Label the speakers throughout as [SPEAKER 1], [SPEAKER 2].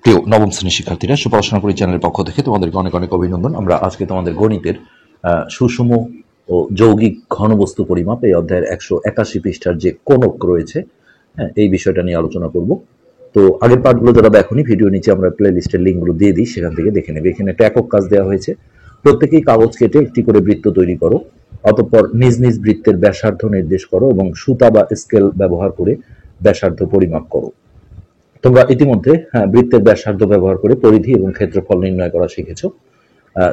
[SPEAKER 1] প্রিয় নবম শ্রেণীর শিক্ষার্থীরা, সুপড়াশোনা করি চ্যানেলের পক্ষ থেকে তোমাদেরকে অনেক অনেক অভিনন্দন। আমরা আজকে তোমাদের গণিতের সুষম ও যৌগিক ঘনবস্তু পরিমাপ এই অধ্যায়ের 181 পৃষ্ঠার যে কোণক রয়েছে, এই বিষয়টা নিয়ে আলোচনা করব। তো আগের পার্টগুলো যারা দেখোনি, ভিডিও নিচে আমরা প্লে লিস্টের লিঙ্কগুলো দিয়ে দিই, সেখান থেকে দেখে নেবে। এখানে একটা একক কাজ দেওয়া হয়েছে, প্রত্যেকেই কাগজ কেটে একটি করে বৃত্ত তৈরি করো, অতঃপর নিজ নিজ বৃত্তের ব্যাসার্ধ নির্দেশ করো এবং সুতা বা স্কেল ব্যবহার করে ব্যাসার্ধ পরিমাপ করো। তোমরা ইতিমধ্যে বৃত্তের ব্যাসার্ধ ব্যবহার করে পরিধি এবং ক্ষেত্রফল নির্ণয় করা শিখেছো।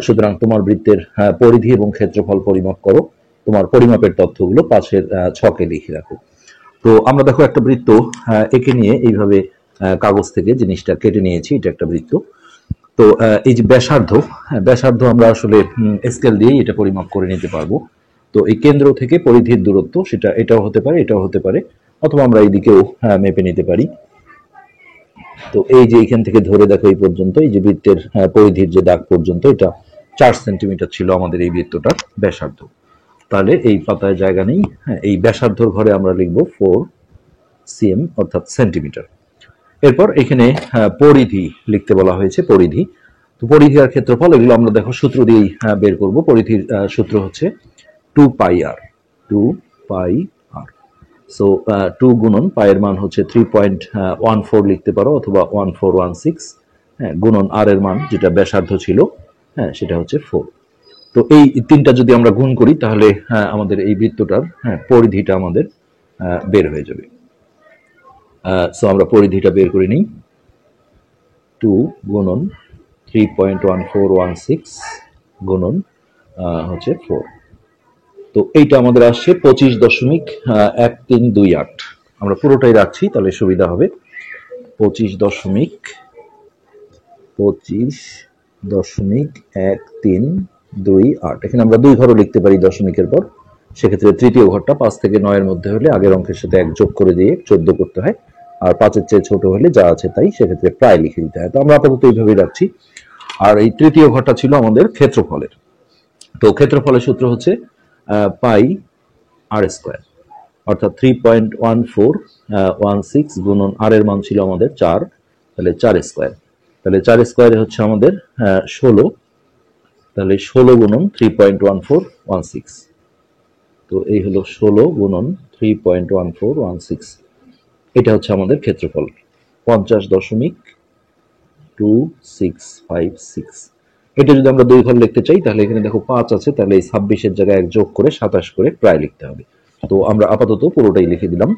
[SPEAKER 1] সুতরাং তোমার বৃত্তের পরিধি এবং ক্ষেত্রফল পরিমাপ করো। তোমার পরিমাপের তথ্যগুলো পাশের ছকে লিখে রাখো। তো আমরা দেখো একটা বৃত্ত এঁকে নিয়ে এইভাবে কাগজ থেকে জিনিসটা কেটে নিয়েছি। এটা একটা বৃত্ত। তো এই যে ব্যাসার্ধ আমরা আসলে স্কেল দিয়েই এটা পরিমাপ করে নিতে পারবো। তো এই কেন্দ্র থেকে পরিধির দূরত্ব, সেটা এটাও হতে পারে, এটাও হতে পারে, অথবা আমরা এইদিকেও মেপে নিতে পারি। তো এই যে এখান থেকে ধরে দেখো এই পর্যন্ত, এই যে বৃত্তের পরিধির যে দাগ পর্যন্ত, এটা 4 সেন্টিমিটার ছিল আমাদের এই বৃত্তটার ব্যাসার্ধ। তাহলে এই পাতায় জায়গা নেই, এই ব্যাসার্ধর ঘরে আমরা লিখব 4 cm অর্থাৎ সেন্টিমিটার। এরপর এখানে পরিধি লিখতে বলা হয়েছে, পরিধি। তো পরিধি আর ক্ষেত্রফল এগুলো আমরা দেখো সূত্র দিয়েই বের করব। পরিধির সূত্র হচ্ছে 2 পাই r, 2 পাই r। সো 2 গুণন পায়ের মান হচ্ছে 3.14 লিখতে পারো, অথবা 1416, গুণন আর এর মান যেটা ব্যাসার্ধ ছিল, সেটা হচ্ছে 4। তো এই তিনটা যদি আমরা গুণ করি, তাহলে আমাদের এই বৃত্তটার পরিধিটা আমাদের বের হয়ে যাবে। সো আমরা পরিধিটা বের করে নিই। 2 গুণন 3.1416 গুণন হচ্ছে 4। তো এইটা আমাদের আসছে 25.1328। আমরা পুরোটাই রাখছি, তাহলে সুবিধা হবে। 25.1328। এখানে আমরা দুই ঘরও লিখতে পারি দশমিকের পর। সেক্ষেত্রে তৃতীয় ঘরটা 5 থেকে 9-এর মধ্যে হলে আগের অঙ্কের সাথে 1 যোগ করে দিয়ে 14 করতে হয়, আর 5-এর চেয়ে ছোট হলে যা আছে তাই, সেক্ষেত্রে প্রায় লিখে দিতে হয়। তো আমরা আপাতত এইভাবেই রাখছি। আর এই তৃতীয় ঘরটা ছিল আমাদের ক্ষেত্রফলের। তো ক্ষেত্রফলের সূত্র হচ্ছে পাই আর স্কোয়ার, অর্থাৎ 3.1416 গুণন আর এর মান ছিল আমাদের 4, তাহলে 4 স্কোয়ার। তাহলে 4 স্কোয়ারে হচ্ছে আমাদের 16, তাহলে 16 গুণন 3.1416। তো এই হলো 16 গুণন 3.1416। এটা হচ্ছে আমাদের ক্ষেত্রফল 50.2656। এটা যদি আমরা দুই ঘর লিখতে চাই, তাহলে এখানে দেখো 5 আছে, তাহলে এই 26-এর জায়গায় 1 যোগ করে 27 করে প্রায় লিখতে হবে। তো আমরা আপাতত পুরোটাই লিখে দিলাম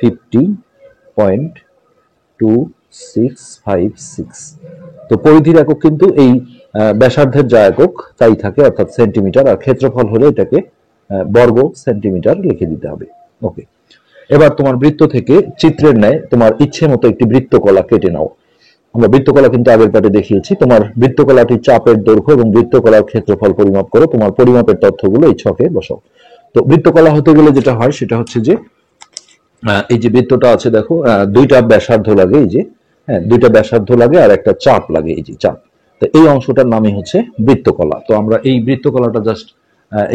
[SPEAKER 1] 50.2656। তো পরিধির একক কিন্তু এই ব্যাসার্ধের যা একক তাই থাকে, অর্থাৎ সেন্টিমিটার, আর ক্ষেত্রফল হলে এটাকে বর্গ সেন্টিমিটার লিখে দিতে হবে। ওকে, এবার তোমার বৃত্ত থেকে চিত্রের ন্যায় তোমার ইচ্ছে মতো একটি বৃত্তকলা কেটে নাও। আমরা বৃত্তকলা কিন্তু আগের পাঠে দেখিয়েছি। তোমার বৃত্তকলাটি চাপের দৈর্ঘ্য এবং বৃত্তকলার ক্ষেত্রফল পরিমাপ করো। তোমার পরিমাপের তথ্যগুলো এই ছকে বসাও। তো বৃত্তকলা হতে গেলে যেটা হয় সেটা হচ্ছে যে এই যে বৃত্তটা আছে দেখো, দুইটা ব্যাসার্ধ লাগে, এই যে দুইটা ব্যাসার্ধ লাগে আর একটা চাপ লাগে, এই যে চাপ। তো এই অংশটার নামই হচ্ছে বৃত্তকলা। তো আমরা এই বৃত্তকলাটা জাস্ট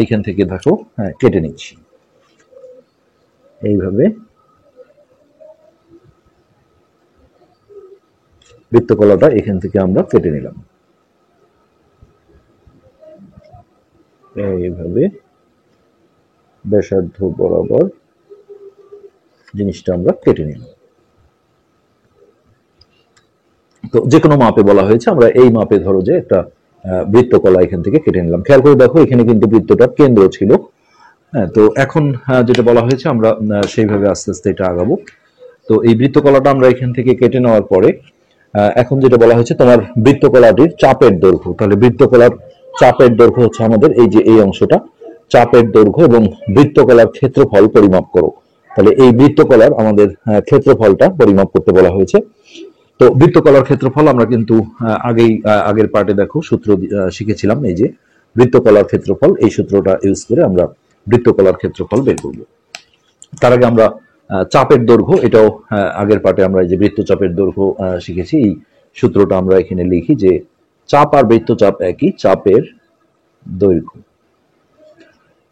[SPEAKER 1] এইখান থেকে দেখো কেটে নিচ্ছি এইভাবে। বৃত্তকলাটা এখান থেকে আমরা কেটে নিলাম এইভাবে, ব্যাসার্ধ বরাবর জিনিসটা আমরা কেটে নিলাম। তো যে কোনো মাপে বলা হয়েছে, আমরা এই মাপে ধরো যে একটা বৃত্তকলা এখান থেকে কেটে নিলাম। খেয়াল করে দেখো, এখানে কিন্তু বৃত্তটার কেন্দ্র ছিল। তো এখন যেটা বলা হয়েছে আমরা সেইভাবে আস্তে আস্তে এটা আগাবো। তো এই বৃত্তকলাটা আমরা এখান থেকে কেটে নেওয়ার পরে এখন যেটা বলা হয়েছে তোমার বৃত্তকলাটির চাপের দৈর্ঘ্য। তাহলে বৃত্তকলার চাপের দৈর্ঘ্য হচ্ছে আমাদের এই যে এই অংশটা, চাপের দৈর্ঘ্য এবং বৃত্তকলার ক্ষেত্রফল পরিমাপ করো। তাহলে এই বৃত্তকলার আমাদের ক্ষেত্রফলটা পরিমাপ করতে বলা হয়েছে। তো বৃত্তকলার ক্ষেত্রফল আমরা কিন্তু আগের পার্টে দেখো সূত্র শিখেছিলাম, এই যে বৃত্তকলার ক্ষেত্রফল, এই সূত্রটা ইউজ করে আমরা বৃত্তকলার ক্ষেত্রফল বের করব। তার আগে আমরা চাপের দৈর্ঘ্য, এটাও আগের পার্টে আমরা এই যে বৃত্তচাপের দৈর্ঘ্য শিখেছি, এই সূত্রটা আমরা এখানে লিখি যে চাপ আর বৃত্তচাপ একই, চাপের দৈর্ঘ্য।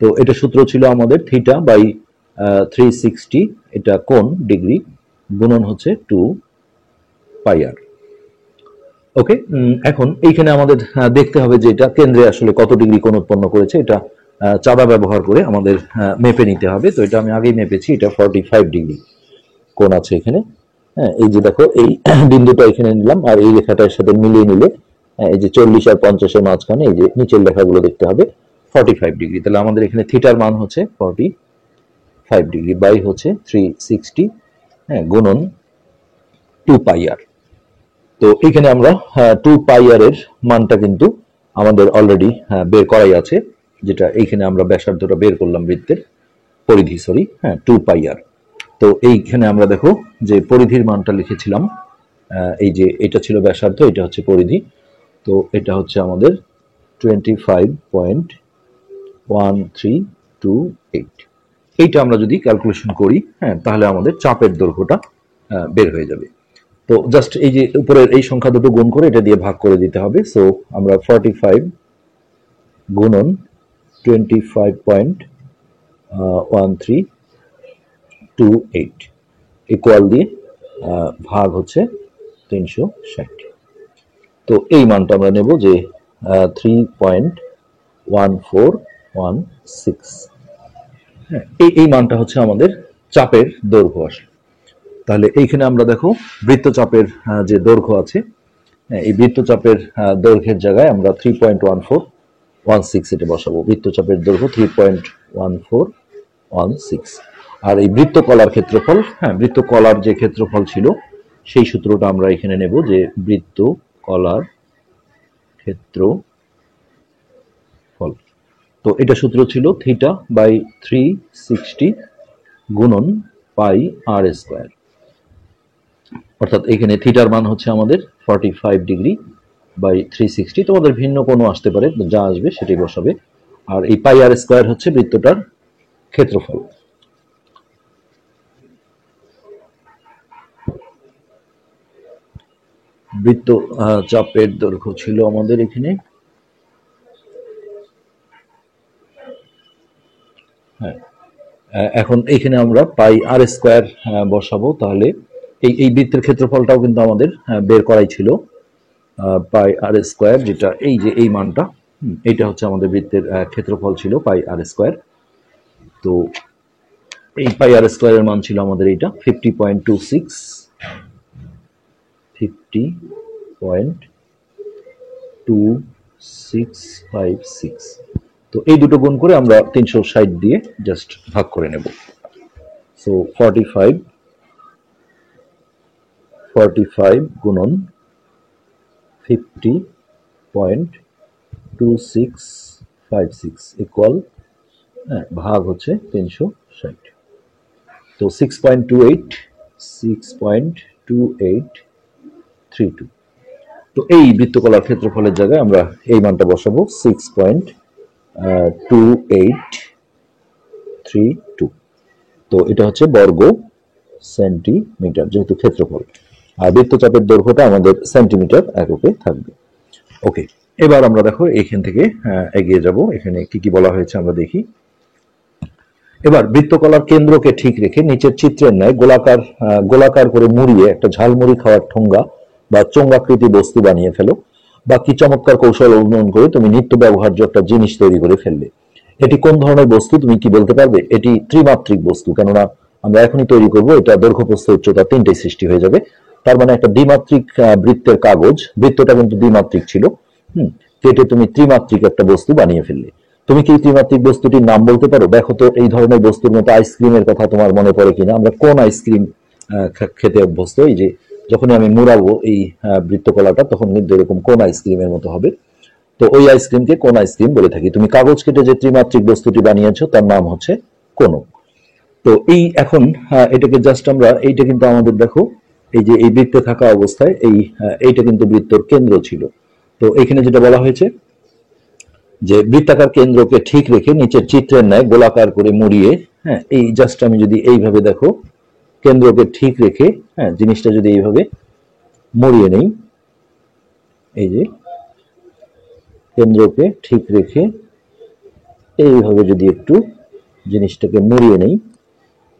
[SPEAKER 1] তো এটা সূত্র ছিল আমাদের θ/360, এটা কোণ ডিগ্রি, গুণন হচ্ছে 2 পাই r। ওকে, এখন এইখানে আমাদের দেখতে হবে যে এটা কেন্দ্রে আসলে কত ডিগ্রি কোণ উৎপন্ন করেছে। এটা চাঁদা ব্যবহার করে আমাদের মেপে নিতে হবে। তো এটা আমি আগেই মেপেছি, এটা 45 ডিগ্রি কোণ আছে এখানে। হ্যাঁ, এই যে দেখো এই বিন্দুটা এখানে নিলাম আর এই রেখাটার সাথে মিলিয়ে নিলে এই যে 40 আর 50-এর মাঝখানে এই যে নিচের লেখাগুলো দেখতে হবে 45 ডিগ্রি। তাহলে আমাদের এখানে থিটার মান হচ্ছে 45 ডিগ্রি বাই হচ্ছে 360, হ্যাঁ, গুণন 2 পাই আর। তো এখানে আমরা 2 পাই আর এর মানটা কিন্তু আমাদের অলরেডি বের করাই আছে, যেটা এইখানে আমরা ব্যাসার্ধটা বের করলাম বৃত্তের পরিধি, সরি, হ্যাঁ, 2 পাই আর। তো এইখানে আমরা দেখো যে পরিধির মানটা লিখেছিলাম, এই যে এটা ছিল ব্যাসার্ধ, এটা হচ্ছে পরিধি। তো এটা হচ্ছে আমাদের 25.1328। এইটা আমরা যদি ক্যালকুলেশন করি, হ্যাঁ, তাহলে আমাদের চাপের দৈর্ঘ্যটা বের হয়ে যাবে। তো জাস্ট এই যে উপরের এই সংখ্যা দুটো গুণ করে এটা দিয়ে ভাগ করে দিতে হবে। সো আমরা 45 গুণন 25.1328 ইকুয়াল দিয়ে ভাগ হচ্ছে 360। তো এই মানটা আমরা নেব যে 3.1416। হ্যাঁ, এই মানটা হচ্ছে আমাদের চাপের দৈর্ঘ্য আসলে। তাহলে এইখানে আমরা দেখো বৃত্তচাপের যে দৈর্ঘ্য আছে, এই বৃত্তচাপের দৈর্ঘ্যের জায়গায় আমরা 3.1416 এটা বসাবো। বৃত্তচাপের দৈর্ঘ্য 3.1416। আর এই বৃত্তকলার ক্ষেত্রফল, হ্যাঁ, বৃত্তকলার যে ক্ষেত্রফল ছিল সেই সূত্রটা আমরা এখানে নেব যে বৃত্তকলার ক্ষেত্রফল। তো এটা সূত্র ছিল থিটা বাই 360 গুণন পাই আর স্কোয়ার। অর্থাৎ এখানে থিটার মান হচ্ছে আমাদের 45 ডিগ্রি বাই 360। তোমাদের ভিন্ন কোনো আসতে পারে, যা আসবে সেটাই বসাবে। আর এই পাই আর স্কোয়ার হচ্ছে বৃত্তটার ক্ষেত্রফল। বৃত্ত চাপের দৈর্ঘ্য ছিল আমাদের এখানে, হ্যাঁ, এখন এখানে আমরা পাই আর স্কোয়ার বসাবো। তাহলে এই বৃত্তের ক্ষেত্রফলটাও কিন্তু আমাদের বের করাই ছিল, পাই আর স্কোয়ার, যেটা এই যে এই মানটা, এইটা হচ্ছে আমাদের বৃত্তের ক্ষেত্রফল ছিল পাই আর স্কোয়ার। তো এই পাই আর স্কোয়ারের মান ছিল আমাদের এইটা 50.26, 50.2656। তো এই দুটো গুণ করে আমরা 360 দিয়ে জাস্ট ভাগ করে নেব। সো 45 গুণন 50.2656 ইকুয়াল, হ্যাঁ, ভাগ হচ্ছে 360। তো 6.28 তো এই বৃত্তকলার ক্ষেত্রফলের জায়গায় আমরা এই মানটা বসাবো 6.2832। তো এটা হচ্ছে বর্গ সেন্টিমিটার যেহেতু ক্ষেত্রফল, আর বৃত্তচাপের দৈর্ঘ্যটা আমাদের সেন্টিমিটার এককে থাকবে। ওকে, এবার আমরা দেখো এখান থেকে এগিয়ে যাব। এখানে কি কি বলা হয়েছে আমরা দেখি। এবার বৃত্তকলার কেন্দ্রকে ঠিক রেখে নিচের চিত্রের ন্যায় গোলাকার করে মুড়িয়ে একটা ঝালমুড়ি খাওয়ার ঠোঙ্গা বা চোঙ্গাকৃতি বস্তু বানিয়ে ফেলো, বা কি চমৎকার কৌশল অবলম্বন করে তুমি নিত্য ব্যবহার্য একটা জিনিস তৈরি করে ফেললে। এটি কোন ধরনের বস্তু তুমি কি বলতে পারবে? এটি ত্রিমাত্রিক বস্তু, কেননা আমরা এখনই তৈরি করব। এটা দৈর্ঘ্য প্রস্থ উচ্চতা তিনটেই সৃষ্টি হয়ে যাবে। তার মানে একটা দ্বিমাত্রিক বৃত্তের কাগজ, বৃত্তটা কিন্তু দ্বিমাত্রিক ছিল, কেটে তুমি ত্রিমাত্রিক একটা বস্তু বানিয়ে ফেললে। তুমি কি ত্রিমাত্রিক বস্তুটির নাম বলতে পারো? দেখো তো এই ধরনের বস্তুর মতো আইসক্রিমের কথা তোমার মনে পড়ে কিনা। আমরা কোন আইসক্রিম খেতে অভ্যস্ত? এই যে যখনই আমি মুড়াবো এই বৃত্তকলাটা, তখন কিন্তু এরকম কোন আইসক্রিমের মতো হবে। তো ওই আইসক্রিমকে কোন আইসক্রিম বলে থাকি। তুমি কাগজ কেটে যে ত্রিমাত্রিক বস্তুটি বানিয়েছো তার নাম হচ্ছে কোনক। তো এই এখন এটাকে জাস্ট আমরা, এইটা কিন্তু আমাদের দেখো এই যে এই বৃত্তে থাকা অবস্থায় এইটা কিন্তু বৃত্তর কেন্দ্র ছিল। তো এখানে যেটা বলা হয়েছে যে বৃত্তাকার কেন্দ্রকে ঠিক রেখে নিচের চিত্রের ন্যায় গোলাকার করে মুড়িয়ে, হ্যাঁ, এই জাস্ট আমি যদি এইভাবে দেখো কেন্দ্রকে ঠিক রেখে, হ্যাঁ, জিনিসটা যদি এইভাবে মুড়িয়ে নেই, এই যে কেন্দ্রকে ঠিক রেখে এইভাবে যদি একটু জিনিসটাকে মুড়িয়ে নেই,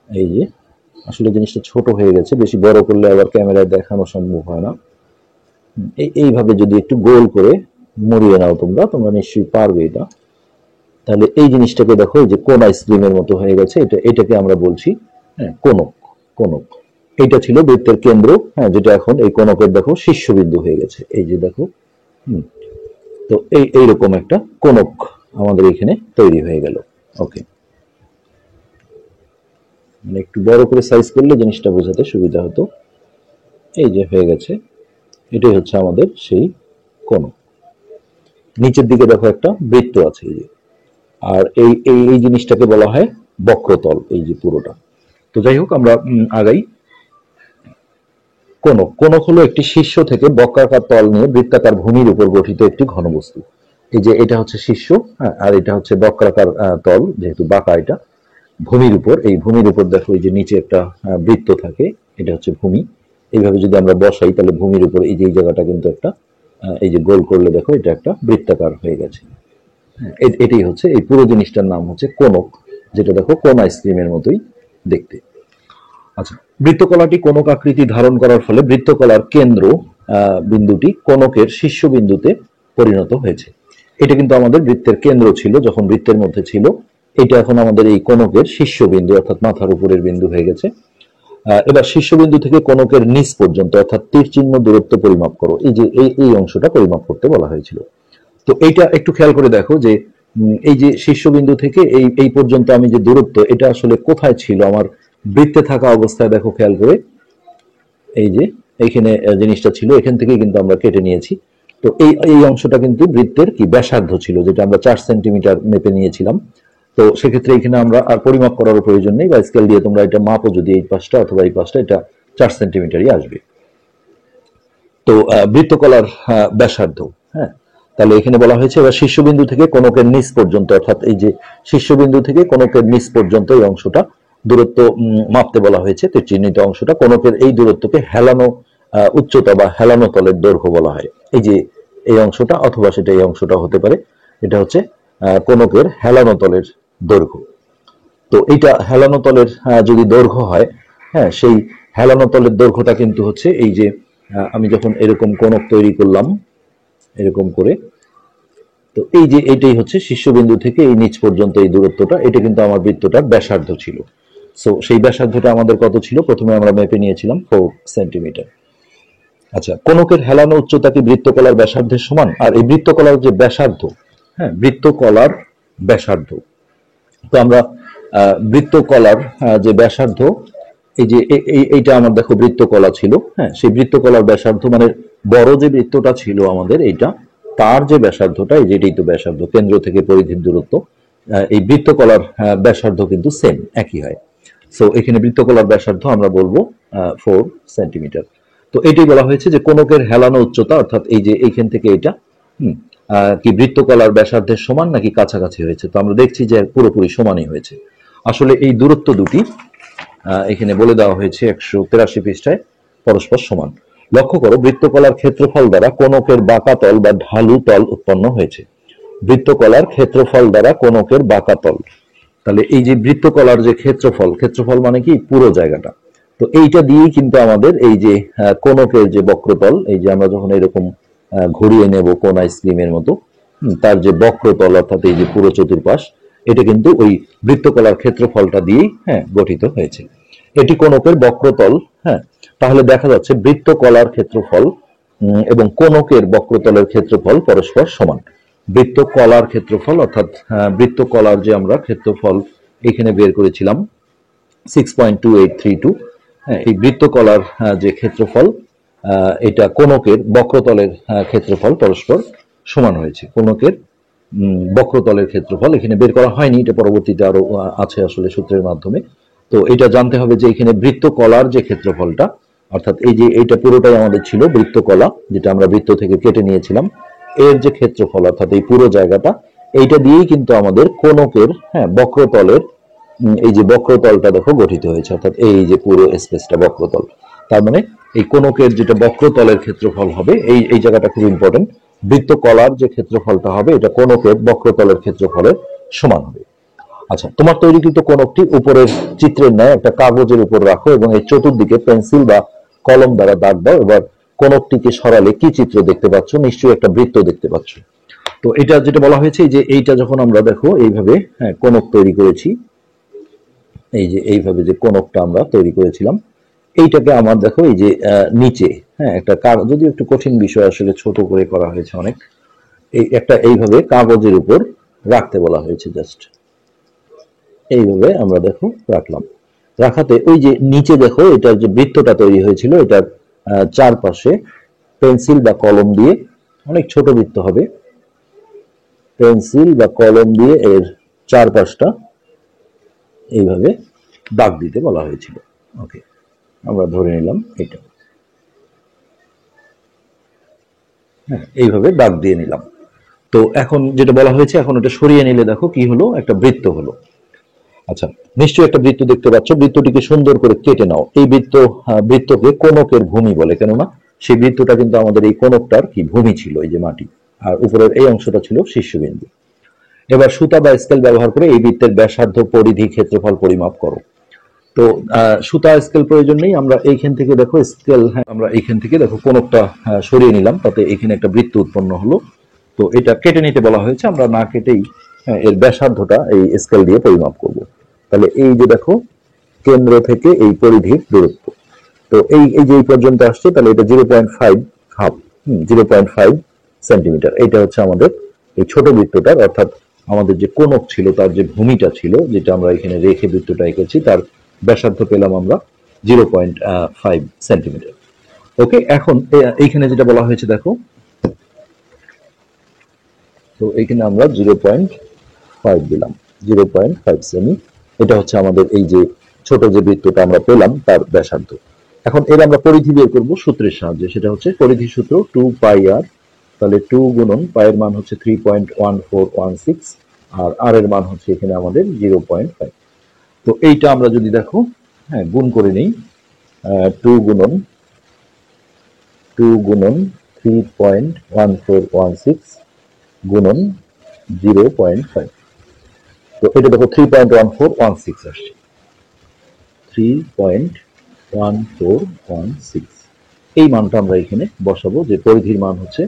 [SPEAKER 1] এই যে আসলে জিনিসটা ছোট হয়ে গেছে, বেশি বড় করলে আবার ক্যামেরায় দেখানো সম্ভব হয় না। এইভাবে যদি একটু গোল করে মুড়িয়ে নাও তোমরা, তোমরা নিশ্চয়ই পারবে এটা। তাহলে এই জিনিসটাকে দেখো, এই যে কোন আইসক্রিমের মতো হয়ে গেছে, এটাকে আমরা বলছি হ্যাঁ কোনক। কোনক এটা ছিল বৃত্তের কেন্দ্র, হ্যাঁ, যেটা এখন এই কোনকের দেখো শীর্ষবিন্দু হয়ে গেছে, এই যে দেখো। তো এইরকম একটা কোনক আমাদের এখানে তৈরি হয়ে গেল। ওকে, মানে একটু বড় করে সাইজ করলে জিনিসটা বোঝাতে সুবিধা হতো। এই যে হয়ে গেছে, এটাই হচ্ছে আমাদের সেই কোনক। নিচের দিকে দেখো একটা বৃত্ত আছে, এই যে, আর এই জিনিসটাকে বলা হয় বক্রতল, এই যে পুরোটা। তো যাই হোক, আমরা আগাই। কোনক, কোনক হলো একটি শীর্ষ থেকে বক্রাকার তল নিয়ে বৃত্তাকার ভূমির উপর গঠিত একটি ঘনবস্তু। এই যে এটা হচ্ছে শীর্ষ, হ্যাঁ, আর এটা হচ্ছে বক্রাকার তল, যেহেতু বাঁকা এটা ভূমির উপর। এই ভূমির উপর দেখো এই যে নিচে একটা বৃত্ত থাকে, এটা হচ্ছে ভূমি। এইভাবে যদি আমরা বসাই তাহলে ভূমির উপর এই যে এই জায়গাটা কিন্তু একটা এই যে গোল করলে দেখো এটা একটা বৃত্তাকার হয়ে গেছে। এটাই হচ্ছে এই পুরো জিনিসটার নাম হচ্ছে কোনক, যেটা দেখো কোন আইসক্রিমের মতোই দেখতে। আচ্ছা, বৃত্তকলাটি কোনক আকৃতি ধারণ করার ফলে বৃত্তকলার কেন্দ্র বিন্দুটি কোনকের শীর্ষ বিন্দুতে পরিণত হয়েছে। এটা কিন্তু আমাদের বৃত্তের কেন্দ্র ছিল যখন বৃত্তের মধ্যে ছিল, এটা এখন আমাদের এই কোনকের শীর্ষবিন্দু অর্থাৎ মাথার উপরের বিন্দু হয়ে গেছে। এবার শীর্ষবিন্দু থেকে কোনকের নিচ পর্যন্ত অর্থাৎ তীর চিহ্ন দূরত্ব পরিমাপ করো, এই যে এই অংশটা পরিমাপ করতে বলা হয়েছিল। তো এইটা একটু খেয়াল করে দেখো যে এই যে শীর্ষবিন্দু থেকে এই পর্যন্ত আমি যে দূরত্ব, এটা আসলে কোথায় ছিল আমার বৃত্তে থাকা অবস্থায়। দেখো খেয়াল করে, এই যে এইখানে জিনিসটা ছিল, এখান থেকে কিন্তু আমরা কেটে নিয়েছি। তো এই অংশটা কিন্তু বৃত্তের কি ব্যাসার্ধ ছিল, যেটা আমরা 4 সেন্টিমিটার মেপে নিয়েছিলাম। তো সেক্ষেত্রে এখানে আমরা আর পরিমাপ করার প্রয়োজন নেই, বা স্কেল দিয়ে তোমরা এটা মাপো যদি এই পাশটা অথবা এই পাশটা, এটা 4 সেন্টিমিটারই আসবে। তো বৃত্তকলার ব্যাসার্ধ, হ্যাঁ, তাহলে এখানে বলা হয়েছে এবার শীর্ষবিন্দু থেকে কোনকের নিচ পর্যন্ত, অর্থাৎ এই যে শীর্ষবিন্দু থেকে কোনকের নিচ পর্যন্ত এই অংশটা দূরত্ব মাপতে বলা হয়েছে। তো চিহ্নিত অংশটা কোনকের এই দূরত্বকে হেলানো উচ্চতা বা হেলানো তলের দৈর্ঘ্য বলা হয়। এই যে এই অংশটা অথবা সেটা এই অংশটা হতে পারে, এটা হচ্ছে কোনকের হেলানো তলের দৈর্ঘ্য। তো এইটা হেলানো তলের যদি দৈর্ঘ্য হয়, হ্যাঁ, সেই হেলানো তলের দৈর্ঘ্যটা কিন্তু হচ্ছে এই যে আমি যখন এরকম কোনক তৈরি করলাম এরকম করে, তো এই যে এটাই হচ্ছে শীর্ষবিন্দু থেকে এই নিচ পর্যন্ত এই দূরত্বটা, এটা কিন্তু আমার বৃত্তটার ব্যাসার্ধ ছিল। সো সেই ব্যাসার্ধটা আমাদের কত ছিল, প্রথমে আমরা মেপে নিয়েছিলাম 4 সেন্টিমিটার। আচ্ছা, কোনকের হেলানো উচ্চতা কি বৃত্তকলার ব্যাসার্ধের সমান? আর এই বৃত্তকলার যে ব্যাসার্ধ, হ্যাঁ, বৃত্তকলার ব্যাসার্ধ, তো আমরা বৃত্তকলার যে ব্যাসার্ধ, এই যে এইটা আমার দেখো বৃত্তকলা ছিল, হ্যাঁ, সেই বৃত্তকলার ব্যাসার্ধ মানে বড় যে বৃত্তটা ছিল আমাদের এইটা, তার যে ব্যাসার্ধটা, এই যেটাই তো ব্যাসার্ধ, কেন্দ্র থেকে পরিধির দূরত্ব, এই বৃত্তকলার ব্যাসার্ধ কিন্তু সেম, একই হয়। সো এখানে বৃত্তকলার ব্যাসার্ধ আমরা বলবো 4 সেন্টিমিটার। তো এটাই বলা হয়েছে যে কোনকের হেলানো উচ্চতা, অর্থাৎ এই যে এইখান থেকে এটা কি বৃত্তকলার ব্যাসার্ধের সমান নাকি কাছাকাছি হয়েছে। তো আমরা দেখছি যে পুরোপুরি সমানই হয়েছে। আসলে এই দূরত্ব দুটি এখানে বলে দেওয়া হয়েছে 183 পৃষ্ঠায় পরস্পর সমান। লক্ষ্য করো, বৃত্তকলার ক্ষেত্রফল দ্বারা কোনকের বাঁকা তল বা ঢালু তল উৎপন্ন হয়েছে। বৃত্তকলার ক্ষেত্রফল দ্বারা কোনকের বাঁকা তল, তাহলে এই যে বৃত্তকলার যে ক্ষেত্রফল, ক্ষেত্রফল মানে কি পুরো জায়গাটা, তো এইটা দিয়েই কিন্তু আমাদের এই যে কোনকের যে বক্রতল, এই যে আমরা যখন এরকম ঘুরিয়ে নেব কোন আইসক্রিমের মতো, তার যে বক্রতল অর্থাৎ এই যে পুরো চতুর্পাশ, এটা কিন্তু ওই বৃত্তকলার ক্ষেত্রফলটা দিয়েই, হ্যাঁ, গঠিত হয়েছে। এটি কোনকের বক্রতল, হ্যাঁ, তাহলে দেখা যাচ্ছে বৃত্তকলার ক্ষেত্রফল এবং কোনকের বক্রতলের ক্ষেত্রফল পরস্পর সমান। বৃত্তকলার ক্ষেত্রফল অর্থাৎ বৃত্তকলার যে আমরা ক্ষেত্রফল এখানে বের করেছিলাম 6.2832, হ্যাঁ, এই বৃত্তকলার যে ক্ষেত্রফল, এটা কোনকের বক্রতলের ক্ষেত্রফল পরস্পর সমান হয়েছে। কোনকের বক্রতলের ক্ষেত্রফল এখানে বের করা হয়নি, এটা পরবর্তীতে আরো আছে আসলে সূত্রের মাধ্যমে। তো এটা জানতে হবে যে এখানে বৃত্তকলার যে ক্ষেত্রফলটা, অর্থাৎ এই যে এইটা পুরোটাই আমাদের ছিল বৃত্তকলা, যেটা আমরা বৃত্ত থেকে কেটে নিয়েছিলাম, এর যে ক্ষেত্রফল অর্থাৎ এই পুরো জায়গাটা, এইটা দিয়েই কিন্তু আমাদের কোনকের, হ্যাঁ, বক্রতলের এই যে বক্রতলটা দেখো গঠিত হয়েছে, অর্থাৎ এই যে পুরো স্পেসটা বক্রতল। তার মানে এই কোনকের যেটা বক্রতলের ক্ষেত্রফল হবে, এই জায়গাটা খুব ইম্পর্টেন্ট, বৃত্তকলার যে ক্ষেত্রফলটা হবে এটা কোনকের বক্রতলের ক্ষেত্রফলের সমান হবে। আচ্ছা, তোমার তৈরিকৃত কোনকটি উপরের চিত্রের ন্যায় একটা কাগজের উপর রাখো এবং এই চতুর্দিকে পেন্সিল বা কলম দ্বারা দাগ দাও। এবার কোণকটিকে সরালে কি চিত্র দেখতে পাচ্ছ? নিশ্চয়ই একটা বৃত্ত দেখতে পাচ্ছ। তো এটা যেটা বলা হয়েছে যে এইটা যখন আমরা দেখো এইভাবে কোণক তৈরি করেছি, এই যে এইভাবে যে কোণকটা আমরা তৈরি করেছিলাম, এইটাকে আমার দেখো এই যে নিচে একটা যদি একটু কঠিন বিষয় আসলে ছোট করে করা হয়েছে অনেক, এই একটা এইভাবে কাগজের উপর রাখতে বলা হয়েছে। জাস্ট এইভাবে আমরা দেখো রাখলাম, রাখাতে ওই যে নিচে দেখো এটার যে বৃত্তটা তৈরি হয়েছিল এটার চারপাশে পেন্সিল বা কলম দিয়ে, অনেক ছোট বৃত্ত হবে, পেন্সিল বা কলম দিয়ে এর চারপাশটা এইভাবে দাগ দিতে বলা হয়েছিল। ওকে, আমরা ধরে নিলাম এটা, এইভাবে দাগ দিয়ে নিলাম। তো এখন যেটা বলা হয়েছে, এখন এটা সরিয়ে নিলে দেখো কি হলো, একটা বৃত্ত হলো। আচ্ছা, নিশ্চয়ই একটা বৃত্ত দেখতে পাচ্ছ, বৃত্তটিকে সুন্দর করে কেটে নাও। এই বৃত্তকে কোণকের ভূমি বলে, কেননা সেই বৃত্তটা কিন্তু আমাদের এই কোণকটার কি ভূমি ছিল, এই যে মাটি, আর উপরের এই অংশটা ছিল শীর্ষবিন্দু। এবার সুতা বা স্কেল ব্যবহার করে এই বৃত্তের ব্যাসার্ধ, পরিধি, ক্ষেত্রফল পরিমাপ করো। তো সুতা স্কেল প্রয়োজন নেই, আমরা এইখান থেকে দেখো স্কেল, আমরা এইখান থেকে দেখো কোণকটা সরিয়ে নিলাম, তাতে এখানে একটা বৃত্ত উৎপন্ন হলো। তো এটা কেটে নিতে বলা হয়েছে, আমরা না কেটেই এর ব্যাসার্ধটা এই স্কেল দিয়ে পরিমাপ করব। তাহলে এই যে দেখো কেন্দ্র থেকে এই পরিধির দূরত্ব, তো এই যে এই পর্যন্ত আসছে, তাহলে এটা 0.5 সেন্টিমিটার। এটা হচ্ছে আমাদের এই ছোট বৃত্তটার, অর্থাৎ আমাদের যে কোণক ছিল তার যে ভূমিটা ছিল, যেটা আমরা এখানে রেখে বৃত্তটা এঁকেছি, তার ব্যাসার্ধ পেলাম আমরা 0.5 সেন্টিমিটার। ওকে, এখন এইখানে যেটা বলা হয়েছে দেখো, তো এইখানে আমরা 0.5 দিলাম, 0.5 সেমি। এটা হচ্ছে আমাদের এই যে ছোট যে বৃত্তটা আমরা পেলাম তার ব্যাসার্ধ। এখন এর আমরা পরিধি বের করবো সূত্রের সাহায্যে, সেটা হচ্ছে পরিধি সূত্র 2πr। তাহলে 2 গুণন পায়ের মান হচ্ছে 3.1416, আর আর এর মান হচ্ছে এখানে আমাদের 0.5। তো এইটা আমরা যদি দেখো গুণ করে নিই, 2 গুণন 3.1416 গুণন 0.5, তো এটা দেখো 3.1416 আসছে, 3.1416। এই মানটা আমরা এখানে বসাবো, যে পরিধির মান হচ্ছে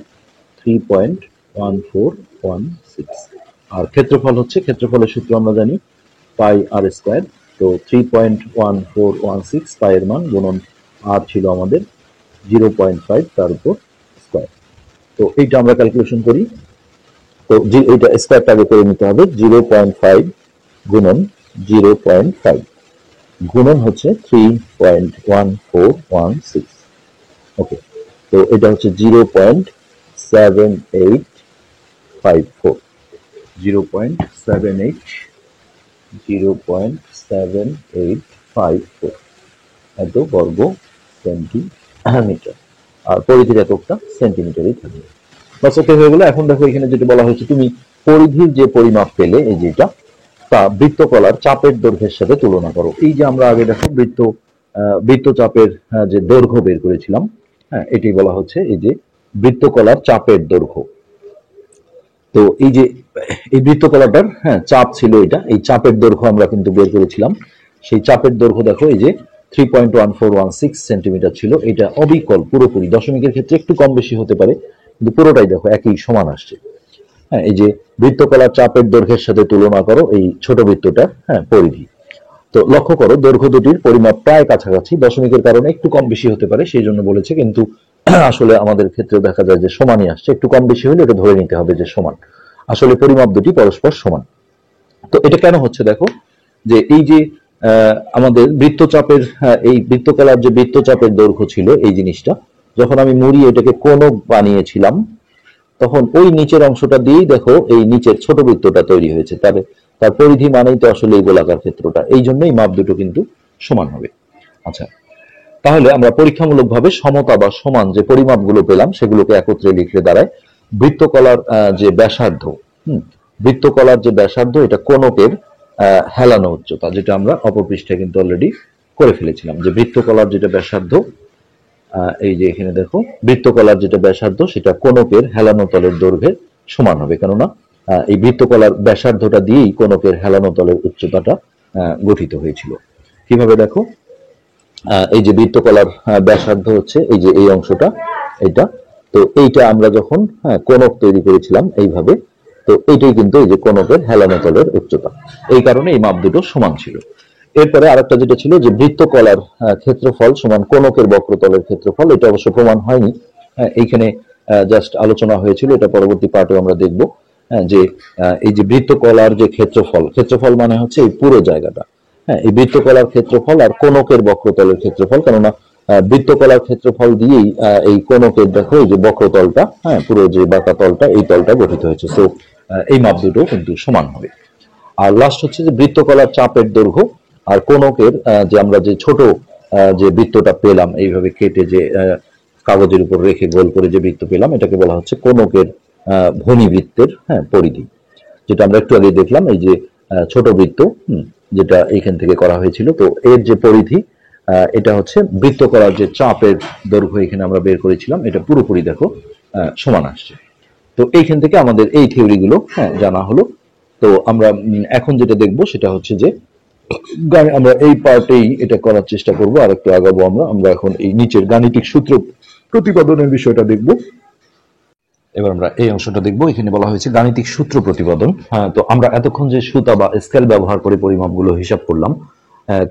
[SPEAKER 1] 3.1416, আর ক্ষেত্রফল হচ্ছে, ক্ষেত্রফলের সূত্র আমরা জানি পাই আর স্কোয়ার। তো 3.1416 পায়ের মান গুণন আর ছিল আমাদের 0.5, তার উপর স্কোয়ার। তো এইটা আমরা ক্যালকুলেশন করি। তো এইটা স্কোয়ারটা আগে করে নিতে হবে, 0.5 গুণন 0.5 গুণন হচ্ছে 3.1416। ওকে, তো এটা হচ্ছে 0.7854, 0.7854 এত বর্গ সেন্টিমিটার, আর পরিধির এককটা সেন্টিমিটারই থাকবে। বাস, ওকে হয়ে গেল। এখন দেখো এখানে যেটা বলা হয়েছে, তুমি পরিধির যে পরিমাপ পেলে এই যেটা, তা বৃত্তকলার চাপের দৈর্ঘ্যের সাথে তুলনা করো। এই যে আমরা আগে দেখো বৃত্তচাপের যে দৈর্ঘ্য বের করেছিলাম, এটি বলা হচ্ছে এই যে বৃত্তকলার চাপের দৈর্ঘ্য। তো এই যে এই বৃত্তকলাটার চাপ ছিল এটা, এই চাপের দৈর্ঘ্য আমরা কিন্তু বের করেছিলাম। সেই চাপের দৈর্ঘ্য দেখো এই যে 3.1416 সেন্টিমিটার ছিল। এটা অবিকল পুরোপুরি, দশমিকের ক্ষেত্রে একটু কম বেশি হতে পারে, কিন্তু পুরোটাই দেখো একই সমান আসছে। এই যে বৃত্তকলার চাপের দৈর্ঘ্যের সাথে তুলনা করো এই ছোট বৃত্তটার পরিধি। তো লক্ষ্য করো দৈর্ঘ্য দুটির পরিমাপ প্রায় কাছাকাছি, দশমিকের কারণে একটু কম বেশি হতে পারে, সেই জন্য বলেছে, কিন্তু আসলে আমাদের ক্ষেত্রে দেখা যায় যে সমানই আসছে। একটু কম বেশি হলে এটা ধরে নিতে হবে যে সমান, আসলে পরিমাপ দুটি পরস্পর সমান। তো এটা কেন হচ্ছে দেখো, যে এই যে আমাদের বৃত্তচাপের এই বৃত্তকলার যে বৃত্তচাপের দৈর্ঘ্য ছিল, এই জিনিসটা যখন আমি মুড়িয়ে এটাকে কোণক বানিয়েছিলাম, তখন ওই নিচের অংশটা দিয়েই দেখো এই নিচের ছোট বৃত্তটা তৈরি হয়েছে, তার পরিধি মানেই তো আসলে এই গোলাকার ক্ষেত্রটা, এই জন্যই মাপ দুটো কিন্তু সমান হবে। আচ্ছা, তাহলে আমরা পরীক্ষামূলকভাবে সমতা বা সমান যে পরিমাপগুলো পেলাম সেগুলোকে একত্রে লিখলে দাঁড়ায় বৃত্তকলার যে ব্যাসার্ধ, বৃত্তকলার যে ব্যাসার্ধ, এটা কোণকের হেলানো উচ্চতা, যেটা আমরা অপর পৃষ্ঠায় কিন্তু অলরেডি করে ফেলেছিলাম, যে বৃত্তকলার যেটা ব্যাসার্ধ, এই যে এখানে দেখো বৃত্তকলার যেটা ব্যাসার্ধ সেটা কোণকের হেলানো তলের দৈর্ঘ্যের সমান হবে, কেননা এই বৃত্তকলার ব্যাসার্ধটা দিয়েই কোণকের হেলানো তলের উচ্চতাটা গঠিত হয়েছিল। কিভাবে দেখো, এই যে বৃত্তকলার ব্যাসার্ধ হচ্ছে এই যে এই অংশটা, এটা। তো এইটা আমরা যখন কোণক তৈরি করেছিলাম এইভাবে, তো এইটাই কিন্তু এই যে কোণকের হেলানো তলের উচ্চতা, এই কারণে এই মাপ দুটো সমান ছিল। এরপরে আরেকটা যেটা ছিল যে বৃত্তকলার ক্ষেত্রফল সমান কোণকের বক্রতলের ক্ষেত্রফল, এটা অবশ্য প্রমাণ হয়নি, এইখানে জাস্ট আলোচনা হয়েছিল, এটা পরবর্তী পার্টে আমরা দেখব। যে এই যে বৃত্তকলার যে ক্ষেত্রফল, ক্ষেত্রফল মানে হচ্ছে এই পুরো জায়গাটা, এই বৃত্তকলার ক্ষেত্রফল আর কোণকের বক্রতলের ক্ষেত্রফল, কেননা বৃত্তকলার ক্ষেত্রফল দিয়েই এই কোণকের দেখো এই যে বক্রতলটা, পুরো যে বাঁকা তলটা, এই তলটা গঠিত হয়েছে। তো এই মাপ দুটো কিন্তু সমান হবে। আর লাস্ট হচ্ছে যে বৃত্তকলার চাপের দৈর্ঘ্য আর কোণকের যে আমরা যে ছোট যে বৃত্তটা পেলাম এইভাবে কেটে, যে কাগজের উপর রেখে গোল করে যে বৃত্ত পেলাম, এটাকে বলা হচ্ছে কোণকের ভূমিবৃত্তের পরিধি, যেটা আমরা একটু আগে দেখলাম এই যে ছোট বৃত্ত যেটা এইখান থেকে করা হয়েছিল। তো এর যে পরিধি, এটা হচ্ছে বৃত্তকলার যে চাপের দৈর্ঘ্য এখানে আমরা বের করেছিলাম, এটা পুরোপুরি দেখো সমান আসছে। তো এইখান থেকে আমাদের এই থিওরিগুলো জানা হলো। তো আমরা এখন যেটা দেখবো সেটা হচ্ছে যে আমরা এই পার্টেই এটা করার চেষ্টা করব, আর একটু আগাবো আমরা এখন এই নিচের গাণিতিক সূত্র প্রতিপাদনের বিষয়টা দেখব। এবার আমরা এই অংশটা দেখব। এখানে বলা হয়েছে গাণিতিক সূত্র প্রতিপাদন। তো আমরা এতক্ষণ যে সুতা বা স্কেল ব্যবহার করে পরিমাপগুলো হিসাব করলাম,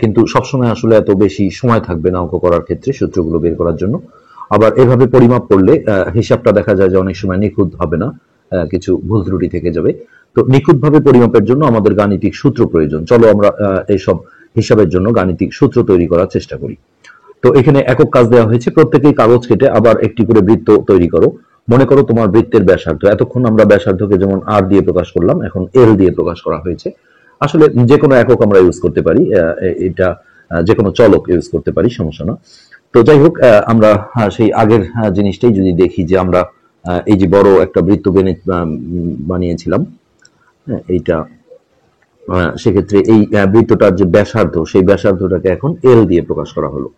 [SPEAKER 1] কিন্তু সবসময় আসলে এত বেশি সময় থাকবে না অঙ্ক করার ক্ষেত্রে সূত্রগুলো বের করার জন্য। আবার এভাবে পরিমাপ করলে হিসাবটা দেখা যায় যে অনেক সময় নিখুঁত হবে না, কিছু ভুল ত্রুটি থেকে যাবে। তো নিখুঁতভাবে পরিমাপের জন্য আমাদের গাণিতিক সূত্র প্রয়োজন। চলো আমরা এইসব হিসাবের জন্য গাণিতিক সূত্র তৈরি করার চেষ্টা করি। তো এখানে একক কাজ দেওয়া হয়েছে, প্রত্যেকেই কাগজ কেটে আবার একটি করে বৃত্ত তৈরি করো। মনে করো তোমার বৃত্তের ব্যাসার্ধ, এতক্ষণ আমরা ব্যাসার্ধকে যেমন আর দিয়ে প্রকাশ করলাম, এখন এল দিয়ে প্রকাশ করা হয়েছে। আসলে যে কোনো একক আমরা ইউজ করতে পারি, এটা যে কোনো চলক ইউজ করতে পারি, সমস্যা না। তো যাই হোক, আমরা সেই আগের জিনিসটাই যদি দেখি, যে আমরা এই যে বড় একটা বৃত্ত বানিয়েছিলাম, এইটা সেক্ষেত্রে এই বৃত্তটার যে ব্যাসার্ধ, সেই ব্যাসার্ধটাকে এখন এল দিয়ে প্রকাশ করা হলো।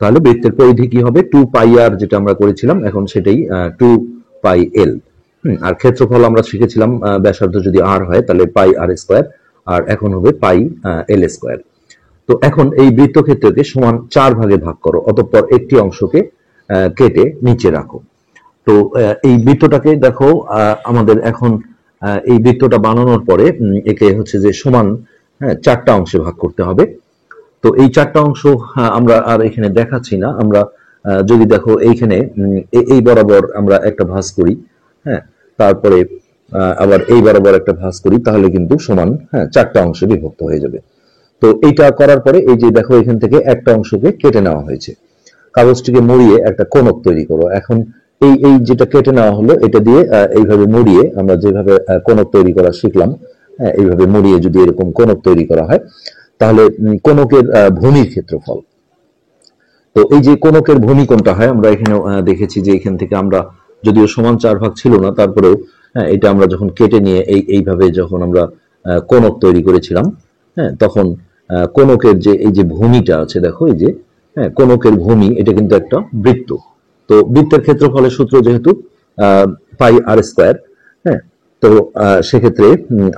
[SPEAKER 1] তাহলে বৃত্তের পরিধি কি হবে, 2πr, যেটা আমরা করেছিলাম এখন সেটাই 2πl। আর ক্ষেত্রফল আমরা শিখেছিলাম ব্যাসার্ধ যদি আর হয় তাহলে πr², আর এখন হবে πl²। তো এখন এই বৃত্তক্ষেত্রকে সমান 4 ভাগে ভাগ করো, অতঃপর একটি অংশকে কেটে নিচে রাখো। তো এই বৃত্তটাকে দেখো, আমাদের এখন এই বৃত্তটা বানানোর পরে একে হচ্ছে যে সমান 4টা অংশে ভাগ করতে হবে। তো এই 4টা অংশ আমরা আর এখানে দেখাচ্ছি না। আমরা যদি দেখো এইখানে এই বরাবর আমরা একটা ভাঁজ করি, তারপরে আবার এই বরাবর একটা ভাঁজ করি, তাহলে কিন্তু সমান 4টা অংশে বিভক্ত হয়ে যাবে। তো এইটা করার পরে এই যে দেখো এখান থেকে একটা অংশকে কেটে নেওয়া হয়েছে, কাগজটিকে মুড়িয়ে একটা কোণক তৈরি করো। এখন এই এই যেটা কেটে নেওয়া হলো, এটা দিয়ে এইভাবে মুড়িয়ে আমরা যেভাবে কোণক তৈরি করা শিখলাম, এইভাবে মুড়িয়ে যদি এরকম কোণক তৈরি করা হয়, তাহলে কোণকের ভূমির ক্ষেত্রফল। তো এই যে কোণকের ভূমি কোনটা হয়, আমরা এখানে দেখেছি যে এখান থেকে আমরা যদিও সমান 4 ভাগ ছিল না, তারপরেও এটা আমরা যখন কেটে নিয়ে এইভাবে যখন আমরা কোণক তৈরি করেছিলাম, তখন কোণকের যে এই যে ভূমিটা আছে, দেখো এই যে কোণকের ভূমি, এটা কিন্তু একটা বৃত্ত। তো বৃত্তের ক্ষেত্রফলের সূত্র যেহেতু πr², তো সেক্ষেত্রে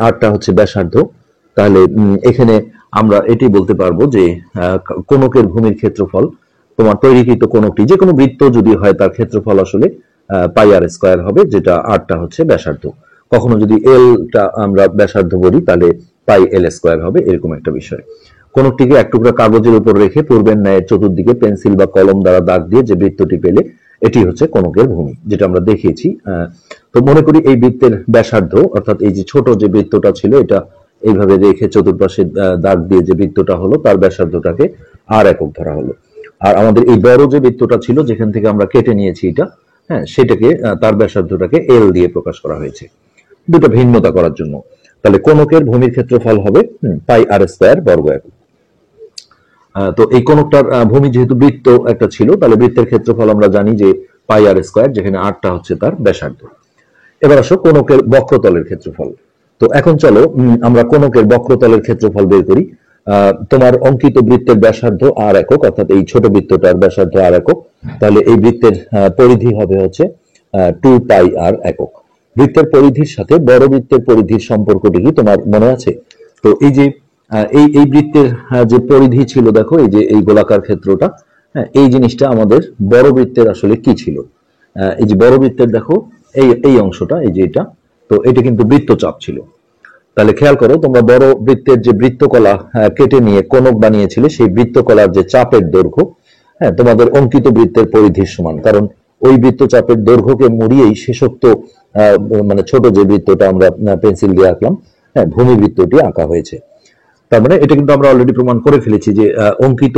[SPEAKER 1] আরটা হচ্ছে ব্যাসার্ধ। তাহলে এখানে আমরা এটি বলতে পারবো যে কোণকের ভূমির ক্ষেত্রফল, তোমার তৈরিকৃত কোণকটি যে কোনো বৃত্ত যদি হয় তার ক্ষেত্রফল আসলে πr² হবে, যেটা আরটা হচ্ছে ব্যাসার্ধ। কখনো যদি এলটা আমরা ব্যাসার্ধ বলি তাহলে πl² হবে, এরকম একটা বিষয়। কোণকটিকে এক টুকরা কাগজের উপর রেখে পূর্বের ন্যায় চতুর্দিকে পেন্সিল বা কলম দ্বারা দাগ দিয়ে যে বৃত্তটি পেলে, এটি হচ্ছে কোণকের ভূমি, যেটা আমরা দেখিয়েছি। তো মনে করি এই বৃত্তের ব্যাসার্ধ, অর্থাৎ এই যে ছোট যে বৃত্তটা ছিল, এটা এইভাবে রেখে চতুর্পাশে দাগ দিয়ে যে বৃত্তটা হলো, তার ব্যাসার্ধটাকে আর একক ধরা হলো। আর আমাদের এই বড় যে বৃত্তটা ছিল, যেখান থেকে আমরা কেটে নিয়েছি এটা, সেটাকে তার ব্যাসার্ধটাকে এল দিয়ে প্রকাশ করা হয়েছে, দুটো ভিন্নতা করার জন্য। তাহলে কোণকের ভূমির ক্ষেত্রফল হবে πr² বর্গ একক। তো এই কোণকটার ভূমি যেহেতু বৃত্ত একটা ছিল, তাহলে বৃত্তের ক্ষেত্রফল আমরা জানি যে πr², যেখানে আরটা হচ্ছে তার ব্যাসার্ধ। এবার আসো কোণকের বক্রতলের ক্ষেত্রফল। তো এখন চলো আমরা কোণকের বক্রতলের ক্ষেত্রফল বের করি। তোমার অঙ্কিত বৃত্তের ব্যাসার্ধ আর একক, অর্থাৎ এই ছোট বৃত্তটার ব্যাসার্ধ আর একক, তাহলে এই বৃত্তের পরিধি হবে হচ্ছে 2πr একক। বৃত্তের পরিধির সাথে বড় বৃত্তের পরিধির সম্পর্কটি কি তোমার মনে আছে? তো এই যে এই বৃত্তের যে পরিধি ছিল, দেখো এই যে এই গোলাকার ক্ষেত্রটা, এই জিনিসটা আমাদের বড় বৃত্তের আসলে কি ছিল, এই যে বড় বৃত্তের দেখো এই এই অংশটা, এই যে এটা, তো এটা কিন্তু বৃত্তচাপ ছিল। তাহলে খেয়াল করো তোমরা, বড় বৃত্তের যে বৃত্তকলা কেটে নিয়ে কোণক বানিয়েছিলে, সেই বৃত্তকলার যে চাপের দৈর্ঘ্য, হ্যাঁ, তোমাদের অঙ্কিত বৃত্তের পরিধির সমান। কারণ ওই বৃত্তচাপের দৈর্ঘ্যকে মুড়িয়েই শেষোক্ত মানে ছোট যে বৃত্তটা আমরা পেন্সিল দিয়ে আঁকলাম, হ্যাঁ, ভূমি বৃত্তটি আঁকা হয়েছে। তার মানে এটা কিন্তু আমরা অলরেডি প্রমাণ করে ফেলেছি যে অঙ্কিত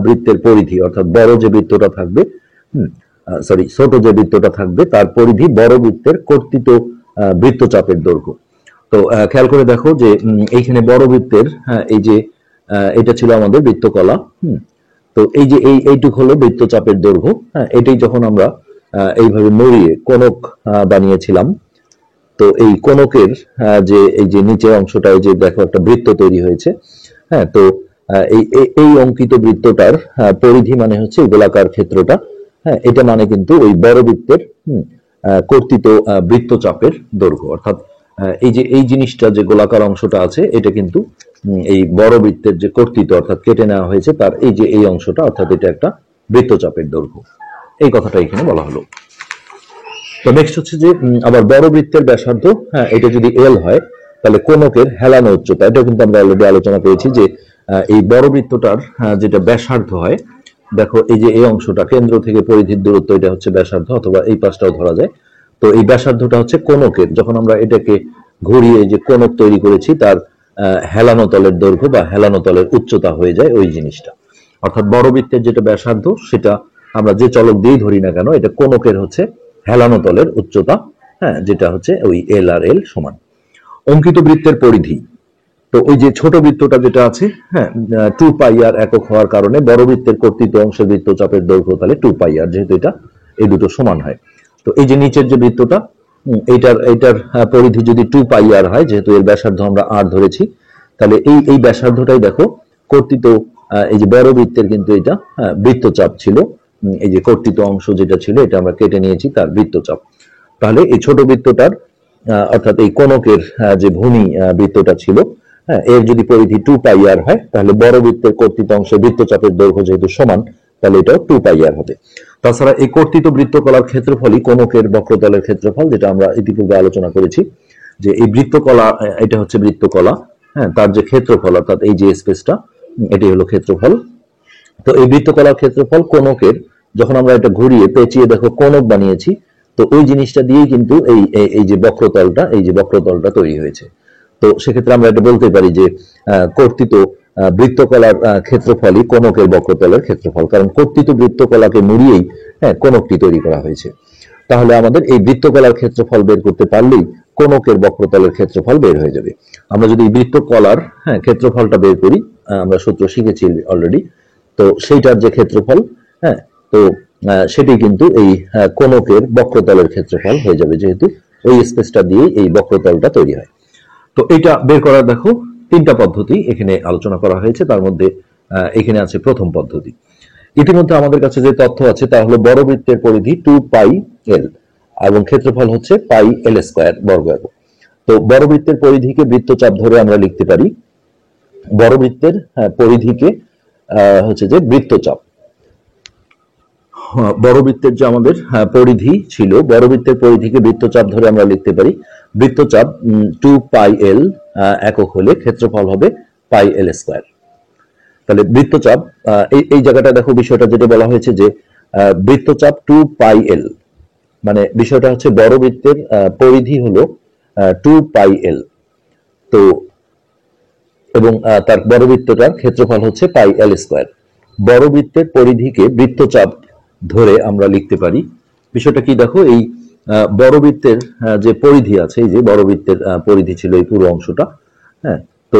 [SPEAKER 1] বৃত্তের পরিধি, অর্থাৎ বড় যে বৃত্তটা থাকবে, ছোট যে বৃত্তটা থাকবে তার পরিধি বড় বৃত্তের কর্তৃত বৃত্তচাপের দৈর্ঘ্য। তো খেয়াল করে দেখো যে এইখানে বড় বৃত্তের, এই যে এটা ছিল আমাদের বৃত্তকলা, তো এই যে এইটুক হলো বৃত্তচাপের দৈর্ঘ্য। হ্যাঁ, এটাই যখন আমরা এইভাবে মুড়িয়ে কোণক বানিয়েছিলাম, তো এই কোণকের যে এই যে নিচের অংশটা, এই যে দেখো একটা বৃত্ত তৈরি হয়েছে। হ্যাঁ, তো এই অঙ্কিত বৃত্তটার পরিধি মানে হচ্ছে এই গোলাকার ক্ষেত্রটা। হ্যাঁ, এটা মানে কিন্তু ওই বড় বৃত্তের কর্তৃত বৃত্তচাপের দৈর্ঘ্য। অর্থাৎ এই যে এই জিনিসটা, যে গোলাকার অংশটা আছে, এটা কিন্তু এই বড় বৃত্তের যে কর্তৃত, অর্থাৎ কেটে নেওয়া হয়েছে তার এই যে এই অংশটা, অর্থাৎ এটা একটা বৃত্তচাপের দৈর্ঘ্য। এই কথাটা এখানে বলা হলো। তো নেক্সট হচ্ছে যে আবার বড় বৃত্তের ব্যাসার্ধ, হ্যাঁ, এটা যদি এল হয়, তাহলে কোণকের হেলানো উচ্চতা, এটা কিন্তু আমরা অলরেডি আলোচনা করেছি যে এই বড় বৃত্তটার যেটা ব্যাসার্ধ হয়, দেখো এই যে এই অংশটা, কেন্দ্র থেকে পরিধির দূরত্ব, এটা হচ্ছে ব্যাসার্ধ, অথবা এই পাশটাও ধরা যায়। তো এই ব্যাসার্ধটা হচ্ছে কোণকের, যখন আমরা এটাকে ঘুরিয়ে যে কোণক তৈরি করেছি, তার হেলানো তলের দৈর্ঘ্য বা হেলানো তলের উচ্চতা হয়ে যায় ওই জিনিসটা। অর্থাৎ বড় বৃত্তের যেটা ব্যাসার্ধ, সেটা আমরা যে চলক দিয়েই ধরি না কেন, এটা কোণকের হচ্ছে হেলানো তলের উচ্চতা, হ্যাঁ, যেটা হচ্ছে ওই এল আর এল সমান। অঙ্কিত বৃত্তের পরিধি, তো ওই যে ছোট বৃত্তটা যেটা আছে, হ্যাঁ, 2 পাই আর একক হওয়ার কারণে বড় বৃত্তের কর্তৃত অংশের বৃত্তচাপের দৈর্ঘ্য তাহলে 2 পাই আর, যেহেতু এটা এই দুটো সমান হয়। তো এই যে নিচের যে বৃত্তটা, এইটার পরিধি যদি 2 পাই আর হয়, যেহেতু এর ব্যাসার্ধ আমরা আর ধরেছি, তাহলে এই ব্যাসার্ধটাই দেখো কর্তৃত এই যে বড় বৃত্তের কিন্তু এটা বৃত্তচাপ ছিল। এই যে কর্তৃত অংশ যেটা ছিল, এটা আমরা কেটে নিয়েছি তার বৃত্তচাপ। তাহলে এই ছোট বৃত্তটার অর্থাৎ এই কোণকের যে ভূমি বৃত্তটা ছিল, হ্যাঁ, এর যদি পরিধি 2 পাই আর হয়, তাহলে বড় বৃত্তের কর্তৃত অংশের বৃত্তচাপের দৈর্ঘ্য যেহেতু সমান, তাহলে এটাও 2 পাই আর হবে। তাছাড়া এই কর্তৃত বৃত্তকলার ক্ষেত্রফলই কোণকের বক্রতলের ক্ষেত্রফল, যেটা আমরা ইতিপূর্বে আলোচনা করেছি যে এই বৃত্তকলা, এটা হচ্ছে বৃত্তকলা, হ্যাঁ, তার যে ক্ষেত্রফল, অর্থাৎ এই যে স্পেসটা, এটাই হলো ক্ষেত্রফল। তো এই বৃত্তকলার ক্ষেত্রফল কোণকের, যখন আমরা এটা ঘুরিয়ে পেঁচিয়ে দেখো কোণক বানিয়েছি, তো ওই জিনিসটা দিয়েই কিন্তু এই যে বক্রতলটা, এই যে বক্রতলটা তৈরি হয়েছে। তো সেক্ষেত্রে আমরা এটা বলতে পারি যে কর্তৃত বৃত্তকলার ক্ষেত্রফলই কোণকের বক্রতলের ক্ষেত্রফল, কারণ কর্তৃত বৃত্তকলাকে মুড়িয়েই, হ্যাঁ, কোণকটি তৈরি করা হয়েছে। তাহলে আমাদের এই বৃত্তকলার ক্ষেত্রফল বের করতে পারলেই কোণকের বক্রতলের ক্ষেত্রফল বের হয়ে যাবে। আমরা যদি বৃত্তকলার, হ্যাঁ, ক্ষেত্রফলটা বের করি, আমরা সূত্র শিখেছি অলরেডি, তো সেইটার যে ক্ষেত্রফল, হ্যাঁ, তো সেটাই কিন্তু এই কোণকের বক্রতলের ক্ষেত্রফল হয়ে যাবে, যেহেতু ওই স্পেসটা দিয়ে এই বক্রতলটা তৈরি হয়। তো এটা বের করার দেখো 3টা পদ্ধতি এখানে আলোচনা করা হয়েছে। তার মধ্যে এখানে আছে প্রথম পদ্ধতি। ইতিমধ্যে আমাদের কাছে যে তথ্য আছে তা হলো বড় বৃত্তের পরিধি 2 পাই এল এবং ক্ষেত্রফল হচ্ছে পাই এল স্কয়ার বর্গ একক। তো বড় বৃত্তের পরিধিকে বৃত্তচাপ ধরে আমরা লিখতে পারি বড় বৃত্তের পরিধিকে হচ্ছে যে বৃত্তচাপ। বড় বৃত্তের যে আমাদের পরিধি ছিল, বড় বৃত্তের পরিধিকে বৃত্তচাপ ধরে আমরা লিখতে পারি বৃত্তচাপ 2 পাই এল একক হলে ক্ষেত্রফল হবে পাই এল স্কয়ার। তাহলে বৃত্তচাপ, এই জায়গাটা দেখো, বিষয়টা যেটা বলা হয়েছে যে বৃত্তচাপ 2 পাই এল, মানে বিষয়টা হচ্ছে বড় বৃত্তের পরিধি হলো 2 পাই এল, তো এবং তার বড় বৃত্তটার ক্ষেত্রফল হচ্ছে পাই এল স্কয়ার। বড় বৃত্তের পরিধিকে বৃত্তচাপ ধরে আমরা লিখতে পারি, বিষয়টা কি দেখো, এই বড় বৃত্তের যে পরিধি আছে, এই যে বড় বৃত্তের পরিধি ছিল এই পুরো অংশটা, হ্যাঁ, তো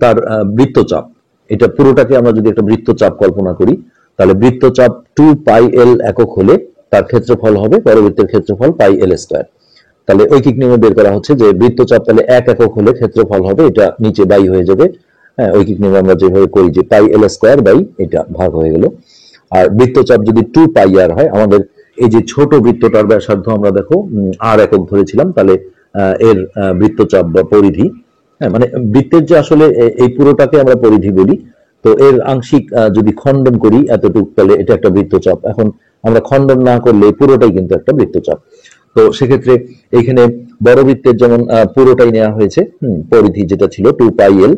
[SPEAKER 1] তার বৃত্তচাপ, এটা পুরোটাকে আমরা যদি একটা বৃত্তচাপ কল্পনা করি, তাহলে বৃত্তচাপ 2 পাই এল একক হলে তার ক্ষেত্রফল হবে বড় বৃত্তের ক্ষেত্রফল পাই এল স্কয়ার। তাহলে ঐকিক নিয়মে বের করা হচ্ছে যে বৃত্তচাপ তাহলে 1 একক হলে ক্ষেত্রফল হবে, এটা নিচে বাই হয়ে যাবে, হ্যাঁ, ঐকিক নিয়মে আমরা যেভাবে করি যে পাই এল স্কয়ার বাই এটা ভাগ হয়ে গেল। আর বৃত্তচাপ যদি 2 পাই আর হয়, আমাদের এই যে ছোট বৃত্তটার ব্যাসার্ধ আমরা দেখো আর একক ধরেছিলাম, তাহলে এর বৃত্তচাপ বা পরিধি, হ্যাঁ, মানে বৃত্তের যে আসলে এই পুরোটাকে আমরা পরিধি বলি, তো এর আংশিক যদি খণ্ডন করি এতটুকু, তাহলে এটা একটা বৃত্তচাপ। এখন আমরা খণ্ডন না করলে পুরোটাই কিন্তু একটা বৃত্তচাপ। তো সেক্ষেত্রে এখানে বড় বৃত্তের যেমন পুরোটাই নেওয়া হয়েছে, পরিধি যেটা ছিল 2πl,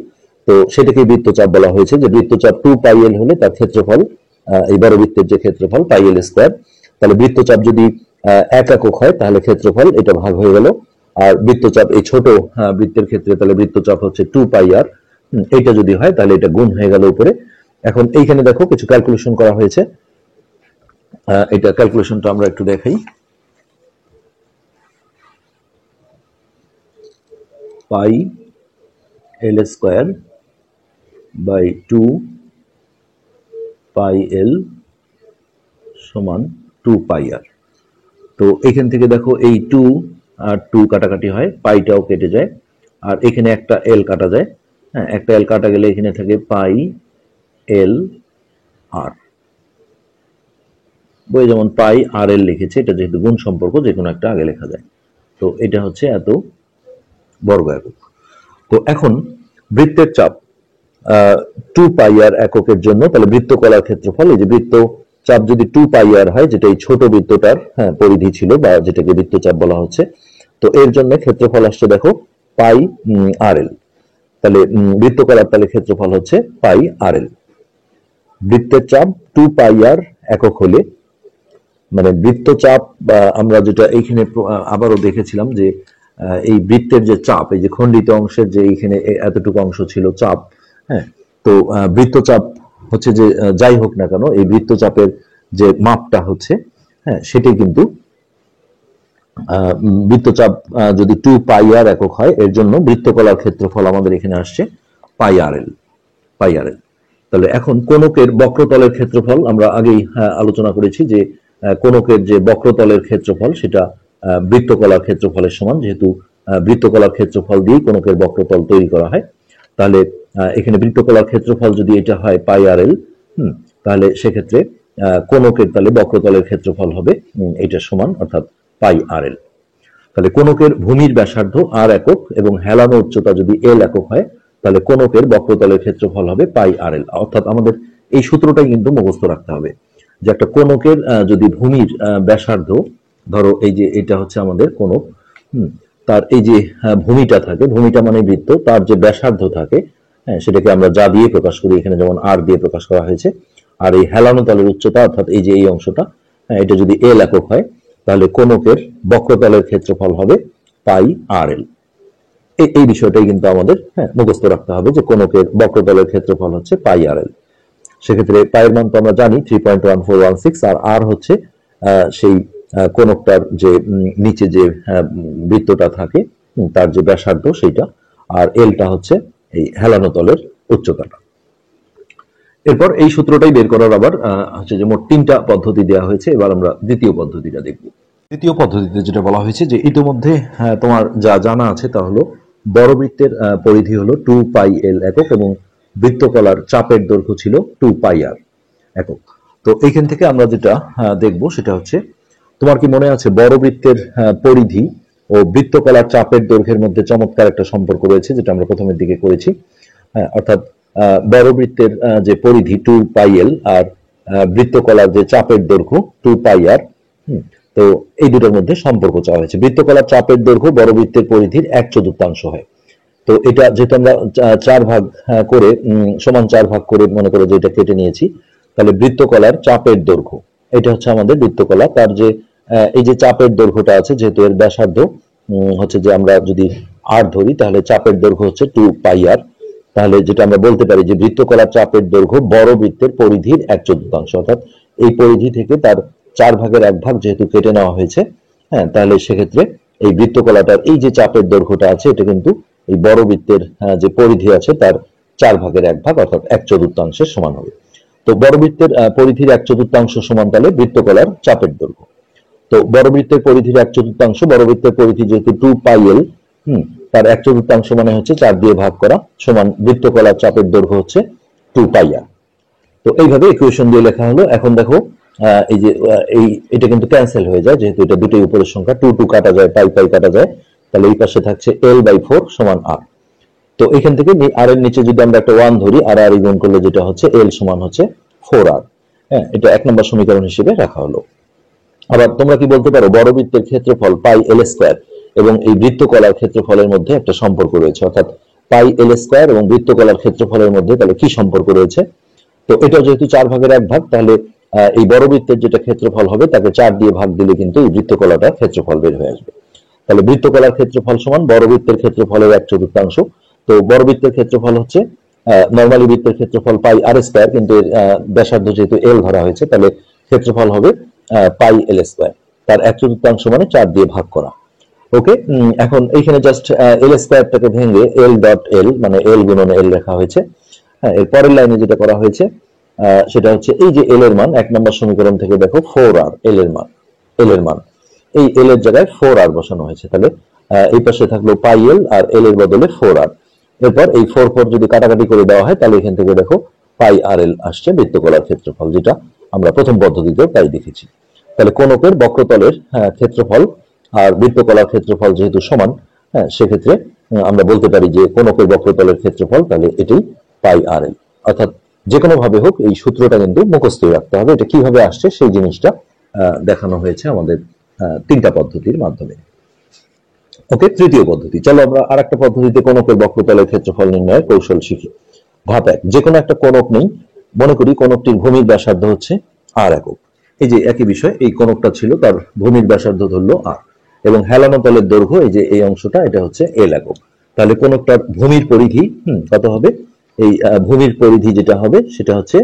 [SPEAKER 1] তো সেটাকে বৃত্তচাপ বলা হয়েছে, যে বৃত্তচাপ 2πl হলে তার ক্ষেত্রফল, এই বড় বৃত্তের যে ক্ষেত্রফল πl স্কয়ার। তাহলে বৃত্তচাপ যদি 1 একক হয় তাহলে ক্ষেত্রফল এটা ভাগ হয়ে গেল, আর বৃত্তচাপ এই ছোট বৃত্তের ক্ষেত্রে তাহলে বৃত্তচাপ হচ্ছে 2πr, এটা যদি হয় তাহলে এটা গুণ হয়ে গেল উপরে। এখন এইখানে দেখো কিছু ক্যালকুলেশন করা হয়েছে, এটা ক্যালকুলেশনটা আমরা একটু দেখাই। পাই এল স্কয়ার বাই 2πl সমান 2πr। তো এখান থেকে দেখো এই 2 আর 2 কাটাকাটি হয়, পাইটাও কেটে যায়, আর এখানে একটা এল কাটা যায়। হ্যাঁ, একটা এল কাটা গেলে এখানে থাকে পাই এল আর, বই যেমন পাই আর এল লিখেছে, এটা যেহেতু গুণ সম্পর্ক যে কোনো একটা আগে লেখা যায়। তো এটা হচ্ছে এত বর্গ একক। তো এখন বৃত্তের চাপ 2πr এককের জন্য, তাহলে বৃত্তকলার ক্ষেত্রফল, এই যে বৃত্ত চাপ যদি 2πr হয়, যেটা এই ছোট বৃত্তটার পরিধি ছিল বা যেটাকে বৃত্তচাপ বলা হচ্ছে, তো এর জন্য ক্ষেত্রফল আসছে দেখো পাই আর এল। তাহলে বৃত্তকলার তাহলে ক্ষেত্রফল হচ্ছে পাই আর এল। বৃত্তের চাপ 2πr একক হলে, মানে বৃত্তচাপ, আমরা যেটা এইখানে আবারও দেখেছিলাম যে এই বৃত্তের যে চাপ, এই যে খণ্ডিত অংশের যে এইখানে এতটুকু অংশ ছিল চাপ, হ্যাঁ, তো বৃত্তচাপ হচ্ছে যে যাই হোক না কেন, এই বৃত্তচাপের যে মাপটা হচ্ছে, হ্যাঁ, সেটাই কিন্তু বৃত্তচাপ যদি 2πr একক হয়, এর জন্য বৃত্তকলার ক্ষেত্রফল আমাদের এখানে আসছে পাই আর এল। তাহলে এখন কোণকের বক্রতলের ক্ষেত্রফল আমরা আগেই আলোচনা করেছি যে কোণকের যে বক্রতলের ক্ষেত্রফল সেটা বৃত্তকলার ক্ষেত্রফলের সমান, যেহেতু বৃত্তকলার ক্ষেত্রফল দিয়ে কোণকের বক্রতল তৈরি করা হয়। তাহলে এখানে বৃত্তকলার ক্ষেত্রফল যদি এটা হয় পাই আর এল, তাহলে সেক্ষেত্রে কোণকের তাহলে বক্রতলের ক্ষেত্রফল হবে এটা সমান, অর্থাৎ পাই আর এল। তাহলে কোণকের ভূমির ব্যাসার্ধ আর একক এবং হেলানো উচ্চতা যদি এল একক হয়, তাহলে কোণকের বক্রতলের ক্ষেত্রফল হবে পাই আর এল। অর্থাৎ আমাদের এই সূত্রটাই কিন্তু মুখস্থ রাখতে হবে, যে একটা কোণকের যদি ভূমির ব্যাসার্ধ, ধরো এই যে এটা হচ্ছে আমাদের কোণক, তার এই যে ভূমিটা থাকে, ভূমিটা মানে বৃত্ত, তার যে ব্যাসার্ধ থাকে, হ্যাঁ, সেটাকে আমরা যা দিয়ে প্রকাশ করি, এখানে যেমন আর দিয়ে প্রকাশ করা হয়েছে। আর এই হেলানো তলের উচ্চতা, অর্থাৎ এই যে এই অংশটা, এটা যদি এল একক হয়, তাহলে কোণকের বক্রতলের ক্ষেত্রফল হবে পাই আর এল। এই বিষয়টাই কিন্তু আমাদের মুখস্থ রাখতে হবে, যে কোণকের বক্রতলের ক্ষেত্রফল হচ্ছে পাই আর এল। সেক্ষেত্রে পায়ের মান তো আমরা জানি 3.1416, আর আর হচ্ছে সেই কোণকটার যে নিচে যে বৃত্তটা থাকে তার যে ব্যাসার্ধ সেইটা, আর এলটা হচ্ছে এই হেলানো তলের উচ্চতাটা। এরপর এই সূত্রটাই বের করার আবার হচ্ছে যে মোট 3টা পদ্ধতি দেওয়া হয়েছে। এবার আমরা দ্বিতীয় পদ্ধতিটা দেখব। দ্বিতীয় পদ্ধতিতে যেটা বলা হয়েছে যে ইতিমধ্যে তোমার যা জানা আছে তা হলো বড় বৃত্তের পরিধি হলো 2πl একক এবং বৃত্তকলার চাপের দৈর্ঘ্য ছিল 2πr একক। তো এইখান থেকে আমরা যেটা দেখব সেটা হচ্ছে, তোমার কি মনে আছে বড় বৃত্তের পরিধি ও বৃত্তকলার চাপের দৈর্ঘ্যের মধ্যে চমৎকার একটা সম্পর্ক রয়েছে, যেটা আমরা প্রথমের দিকে করেছি। অর্থাৎ বড় বৃত্তের যে পরিধি 2πl আর বৃত্তকলার যে চাপের দৈর্ঘ্য 2πr, তো এই দুটোর মধ্যে সম্পর্ক চাওয়া হয়েছে। বৃত্তকলার চাপের দৈর্ঘ্য বড় বৃত্তের পরিধির 1/4 হয়। তো এটা যেহেতু আমরা 4 ভাগ করে সমান 4 ভাগ করে মনে করে যে এটা কেটে নিয়েছি, তাহলে বৃত্তকলার চাপের দৈর্ঘ্য এটা হচ্ছে আমাদের বৃত্তকলা, তার যে এই যে চাপের দৈর্ঘ্যটা আছে, যেহেতু এর ব্যাসার্ধ হচ্ছে যে আমরা যদি আর ধরি, তাহলে চাপের দৈর্ঘ্য হচ্ছে 2πr। তাহলে যেটা আমরা বলতে পারি যে বৃত্তকলার চাপের দৈর্ঘ্য বড় বৃত্তের পরিধির 1/4, অর্থাৎ এই পরিধি থেকে তার 4 ভাগের 1 ভাগ যেহেতু কেটে নেওয়া হয়েছে, হ্যাঁ, তাহলে সেক্ষেত্রে এই বৃত্তকলাটার এই যে চাপের দৈর্ঘ্যটা আছে এটা কিন্তু এই বড় বৃত্তের যে পরিধি আছে তার 4 ভাগের 1 ভাগ, অর্থাৎ 1/4 সমান হবে। তো বড় বৃত্তের পরিধির 1/4 সমান তাহলে বৃত্তকলার চাপের দৈর্ঘ্য। তো বড় বৃত্তের পরিধির 1/4, বড় বৃত্তের পরিধি যেহেতু 2πl, তার 1/4 মানে হচ্ছে 4 দিয়ে ভাগ করা, সমান বৃত্তকলার চাপের দৈর্ঘ্য হচ্ছে 2πr। তো এইভাবে ইকুয়েশন দিয়ে লেখা হলো। এখন দেখো এই যে এটা কিন্তু ক্যান্সেল হয়ে যায়, যেহেতু এটা দুটোই উপরের সংখ্যা, 2 2 কাটা যায়, পাই পাই কাটা যায়, তাহলে এই পাশে থাকছে l/4 সমান r। তো এখান থেকে আর এর নিচে যদি আমরা একটা 1 ধরি, আর আর গুণ করলে যেটা হচ্ছে l সমান হচ্ছে 4r। হ্যাঁ, এটা 1 নম্বর সমীকরণ হিসেবে রাখা হলো। আবার তোমরা কি বলতে পারো বড় বৃত্তের ক্ষেত্রফল পাই এল স্কয়ার এবং এই বৃত্তকলার ক্ষেত্রফলের মধ্যে একটা সম্পর্ক রয়েছে, অর্থাৎ পাই এল স্কয়ার এবং বৃত্তকলার ক্ষেত্রফলের মধ্যে তাহলে কি সম্পর্ক রয়েছে? তো এটা যেহেতু 4 ভাগের 1 ভাগ, তাহলে এই বড় বৃত্তের যেটা ক্ষেত্রফল হবে তাকে 4 দিয়ে ভাগ দিলে কিন্তু এই বৃত্তকলাটার ক্ষেত্রফল বের হয়ে আসবে। তাহলে বৃত্তকলার ক্ষেত্রফল সমান বড় বৃত্তের ক্ষেত্রফলের 1/4। তো বড় বৃত্তের ক্ষেত্রফল হচ্ছে নরমালি বৃত্তের ক্ষেত্রফল পাই আর স্কয়ার, কিন্তু এর ব্যাসার্ধ যেহেতু এল ধরা হয়েছে তাহলে ক্ষেত্রফল হবে পাই এল স্কয়ার, তার 1/4 মানে 4 দিয়ে ভাগ করা। ওকে, এখন এইখানে জাস্ট এল স্কয়ারটাকে ভেঙে এল ডট এল মানে এল গুণন এল লেখা হয়েছে। হ্যাঁ, এর পরের লাইনে যেটা করা হয়েছে সেটা হচ্ছে এই যে এল এর মান 1 নম্বর সমীকরণ থেকে দেখো 4r এল এর মান এই এল এর জায়গায় 4r বসানো হয়েছে। তাহলে এই পাশে থাকলো পাই এল আর এল এর বদলে 4r। এরপর এই 4 যদি কাটাকাটি করে দেওয়া হয় তাহলে এখান থেকে দেখো পাই আর এল আসছে বৃত্তকলার ক্ষেত্রফল, যেটা আমরা প্রথম পদ্ধতিতেও তাই দেখেছি। তাহলে কোনকের বক্রতলের ক্ষেত্রফল আর বৃত্তকলার ক্ষেত্রফল যেহেতু সমান, হ্যাঁ, সেক্ষেত্রে আমরা বলতে পারি যে কোনকের বক্রতলের ক্ষেত্রফল তাহলে এটাই পাই আর এল। অর্থাৎ যে কোনো ভাবে হোক এই সূত্রটা কিন্তু মুখস্থ রাখতে হবে। এটা কিভাবে আসছে সেই জিনিসটা দেখানো হয়েছে আমাদের 3টা পদ্ধতির মাধ্যমে। ওকে, তৃতীয় পদ্ধতি। চলো আমরা আরেকটা পদ্ধতিতে কোনকের বক্রতলের ক্ষেত্রফল নির্ণয়ের কৌশল শিখি। ধাপ 1, যে কোনো একটা কোনক নেই, মনে করি কোনকটির ভূমির ব্যাসার্ধ হচ্ছে আর একক। এই যে একই বিষয়, এই কোনকটা ছিল, তার ভূমির ব্যাসার্ধ ধরলো আর, এবং হেলানো তলের দৈর্ঘ্য এই যে এই অংশটা এটা হচ্ছে এল একক। তাহলে কোনকটার ভূমির পরিধি কত হবে? এই ভূমির পরিধি যেটা হবে সেটা হচ্ছে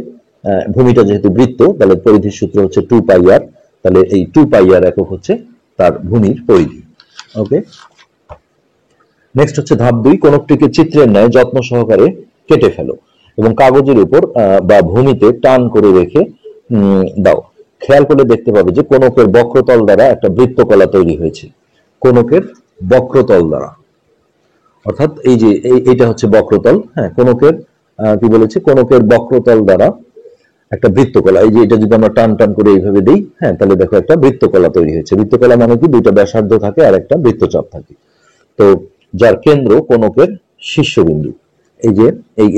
[SPEAKER 1] ভূমিটা যেহেতু বৃত্ত তাহলে পরিধির সূত্র হচ্ছে 2 পাই আর। তাহলে এই 2 পাই আর একক হচ্ছে তার ভূমির পরিধি। ওকে, নেক্সট হচ্ছে ধাপ 2, কোনকটিকে চিত্রের ন্যায় যত্ন সহকারে কেটে ফেলো এবং কাগজের উপর বা ভূমিতে টান করে রেখে দাও। খেয়াল করে দেখতে পাবে যে কোনকের বক্রতল দ্বারা একটা বৃত্তকলা তৈরি হয়েছে। কোনকের বক্রতল দ্বারা, অর্থাৎ এই যে এইটা হচ্ছে বক্রতল। হ্যাঁ, কোনকের কি বলেছে, কোনকের বক্রতল দ্বারা একটা বৃত্তকলা, এই যে এটা যদি আমরা টান টান করে এইভাবে দিই, হ্যাঁ, তাহলে দেখো একটা বৃত্তকলা তৈরি হয়েছে। বৃত্তকলা মানে কি, দুইটা ব্যাসার্ধ থাকে আর একটা বৃত্তচাপ থাকে। তো যার কেন্দ্র কোনকের শীর্ষবিন্দু, এই যে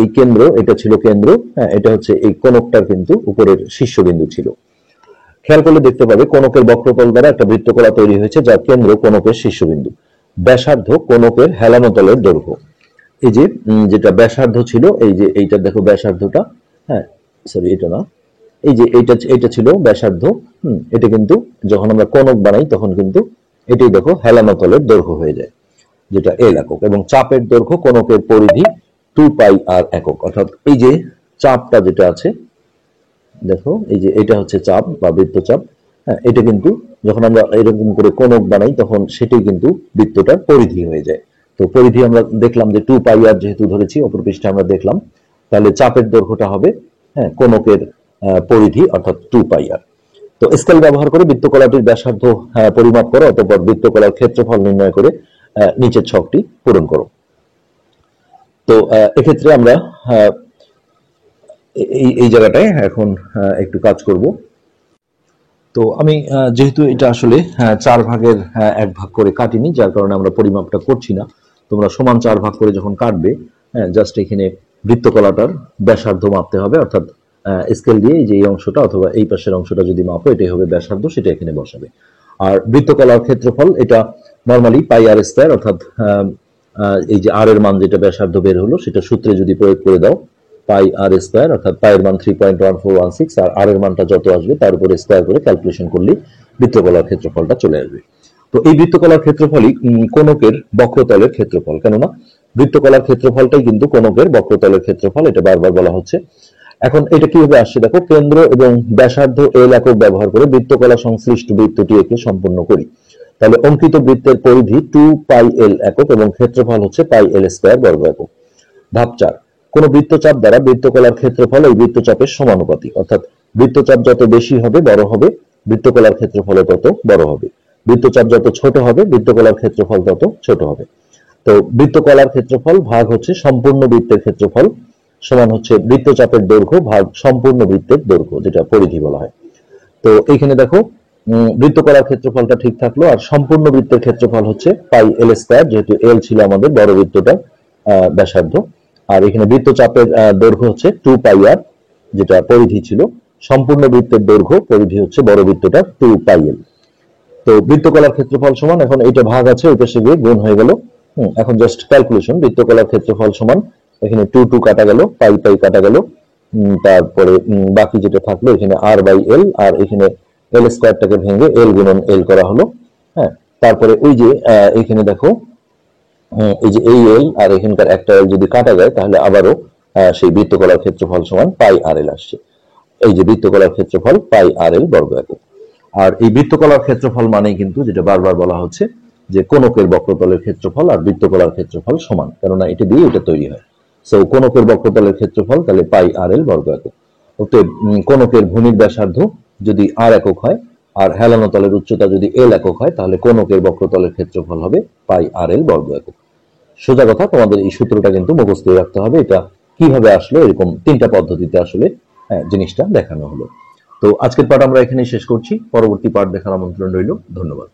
[SPEAKER 1] এই কেন্দ্র, এটা ছিল কেন্দ্র। হ্যাঁ, এটা হচ্ছে এই কোনকটার কিন্তু উপরের শীর্ষবিন্দু ছিল। খেয়াল করলে দেখতে পাবে কোনকের বক্রতল দ্বারা একটা বৃত্তকলা তৈরি হয়েছে যার কেন্দ্র কোনকের শীর্ষবিন্দু। ব্যাসার্ধ কোনকের হেলানো তলের দৈর্ঘ্য। এই যে যেটা ব্যাসার্ধ ছিল, এই যে এইটা দেখো ব্যাসার্ধটা, হ্যাঁ সরি এটা না, এই যে এইটা ছিল ব্যাসার্ধ। এটা কিন্তু যখন আমরা কোনক বানাই তখন কিন্তু এটাই দেখো হেলানো তলের দৈর্ঘ্য হয়ে যায়, যেটা এল একক। এবং চাপের দৈর্ঘ্য কোনকের পরিধি 2 পাই আর একক। অর্থাৎ এই যে চাপটা যেটা আছে দেখো, এই যে এটা হচ্ছে চাপ বা বৃত্তচাপ। হ্যাঁ, এটা কিন্তু যখন আমরা এরকম করে কোনক বানাই তখন সেটাই কিন্তু বৃত্তটার পরিধি হয়ে যায়। তো পরিধি আমরা দেখলাম যে 2 পাই আর যেহেতু ধরেছি, অপর পৃষ্ঠে আমরা দেখলাম, তাহলে চাপের দৈর্ঘ্যটা হবে হ্যাঁ কোনকের পরিধি অর্থাৎ 2 পাই আর। তো স্কেল ব্যবহার করে বৃত্তকলাটির ব্যাসার্ধ পরিমাপ করো, অতঃপর বৃত্তকলার ক্ষেত্রফল নির্ণয় করে নিচের ছকটি পূরণ করো। তো এক্ষেত্রে আমরা এই জায়গাটায় এখন একটু কাজ করব। তো আমি যেহেতু এটা আসলে 4 ভাগের 1 ভাগ করে কাটিনি, যার কারণে আমরা পরিমাপটা করছি না। তোমরা সমান 4 ভাগ করে যখন কাটবে, জাস্ট এখানে বৃত্তকলাটার ব্যাসার্ধ মাপতে হবে, অর্থাৎ স্কেল দিয়ে এই যে এই অংশটা অথবা এই পাশের অংশটা যদি মাপো এটাই হবে ব্যাসার্ধ, সেটা এখানে বসাবে। আর বৃত্তকলার ক্ষেত্রফল এটা নরমালি পাই আর স্কয়ার, অর্থাৎ এই যে আর এর মান যেটা ব্যাসার্ধ বের হলো সেটা সূত্রে যদি প্রয়োগ করে দাও, পাই আর স্কয়ার, অর্থাৎ পাই এর মান 3.1416 আর এর মানটা যত আসবে তার উপরে স্কয়ার করে ক্যালকুলেশন করলে বৃত্তকলার ক্ষেত্রফলটা চলে আসবে। তো এই বৃত্তকলার ক্ষেত্রফলই কোনকের বক্রতলের ক্ষেত্রফল, কেননা বৃত্তকলার ক্ষেত্রফলটাই কিন্তু কোনকের বক্রতলের ক্ষেত্রফল, এটা বারবার বলা হচ্ছে। এখন এটা কিভাবে আসছে দেখো, কেন্দ্র এবং ব্যাসার্ধ এল একক ব্যবহার করে বৃত্তকলা সংশ্লিষ্ট বৃত্তটি একে সম্পূর্ণ করি। তাহলে অঙ্কিত বৃত্তের পরিধি 2 পাই এল একক এবং ক্ষেত্রফল হচ্ছে পাই এল স্কয়ার বর্গ একক। ধাপ 4, কোন বৃত্তচাপ দ্বারা বৃত্তকলার ক্ষেত্রফল এই বৃত্তচাপের সমানুপাতিক, অর্থাৎ বৃত্তচাপ যত বেশি হবে বড় হবে বৃত্তকলার ক্ষেত্রফল তত বড় হবে, বৃত্তচাপ যত ছোট হবে বৃত্তকলার ক্ষেত্রফল তত ছোট হবে। তো বৃত্তকলার ক্ষেত্রফল ভাগ হচ্ছে সম্পূর্ণ বৃত্তের ক্ষেত্রফল সমান হচ্ছে বৃত্তচাপের দৈর্ঘ্য ভাগ সম্পূর্ণ বৃত্তের দৈর্ঘ্য, যেটা পরিধি বলা হয়। তো এইখানে দেখো বৃত্তকলার ক্ষেত্রফলটা ঠিক থাকলো, আর সম্পূর্ণ বৃত্তের ক্ষেত্রফল হচ্ছে পাই এল স্কয়ার, যেহেতু এল ছিল আমাদের বড় বৃত্তটা ব্যাসার্ধ, আর এখানে বৃত্তচাপের দৈর্ঘ্য হচ্ছে 2 পাই আর যেটা পরিধি ছিল, সম্পূর্ণ বৃত্তের দৈর্ঘ্য পরিধি হচ্ছে বড় বৃত্তটা 2πl। তো বৃত্তকলার ক্ষেত্রফল সমান, এখন এটা ভাগ আছে ওই পাশে গিয়ে গুণ হয়ে গেল। এখন জাস্ট ক্যালকুলেশন, বৃত্তকলার ক্ষেত্রফল সমান এখানে 2 কাটা গেল, পাই পাই কাটা গেল, তারপরে বাকি যেটা থাকলো এখানে r/l, আর এখানে l স্কয়ারটাকে ভেঙে l গুণন l করা হলো। হ্যাঁ, তারপরে ওই যে এখানে দেখো এই যে এই l আর এখানকার একটা l যদি কাটা যায় তাহলে আবারও সেই বৃত্তকলার ক্ষেত্রফল সমান πrl আসছে। এই যে বৃত্তকলার ক্ষেত্রফল πrl বর্গ একক। আর এই বৃত্তকলার ক্ষেত্রফল মানেই কিন্তু যেটা বারবার বলা হচ্ছে যে কোণকের বক্রতলের ক্ষেত্রফল আর বৃত্তকলার ক্ষেত্রফল সমান, কেননা এটা দিয়ে এটা তৈরি হয়। সো কোণকের বক্রতলের ক্ষেত্রফল তাহলে πrl বর্গ একক। অতএব কোণকের ভূমির ব্যাসার্ধ যদি r একক হয় আর হেলানো তলের উচ্চতা যদি l একক হয় তাহলে কোণকের বক্রতলের ক্ষেত্রফল হবে πrl বর্গ একক। সোজা কথা, তোমাদের এই সূত্রটা কিন্তু মুখস্থ রাখতে হবে। এটা কিভাবে আসলো, এরকম তিনটা পদ্ধতিতে আসলে জিনিসটা দেখানো হলো। তো আজকের পাঠ আমরা এখানেই শেষ করছি, পরবর্তী পাঠ দেখার আমন্ত্রণ রইল। ধন্যবাদ।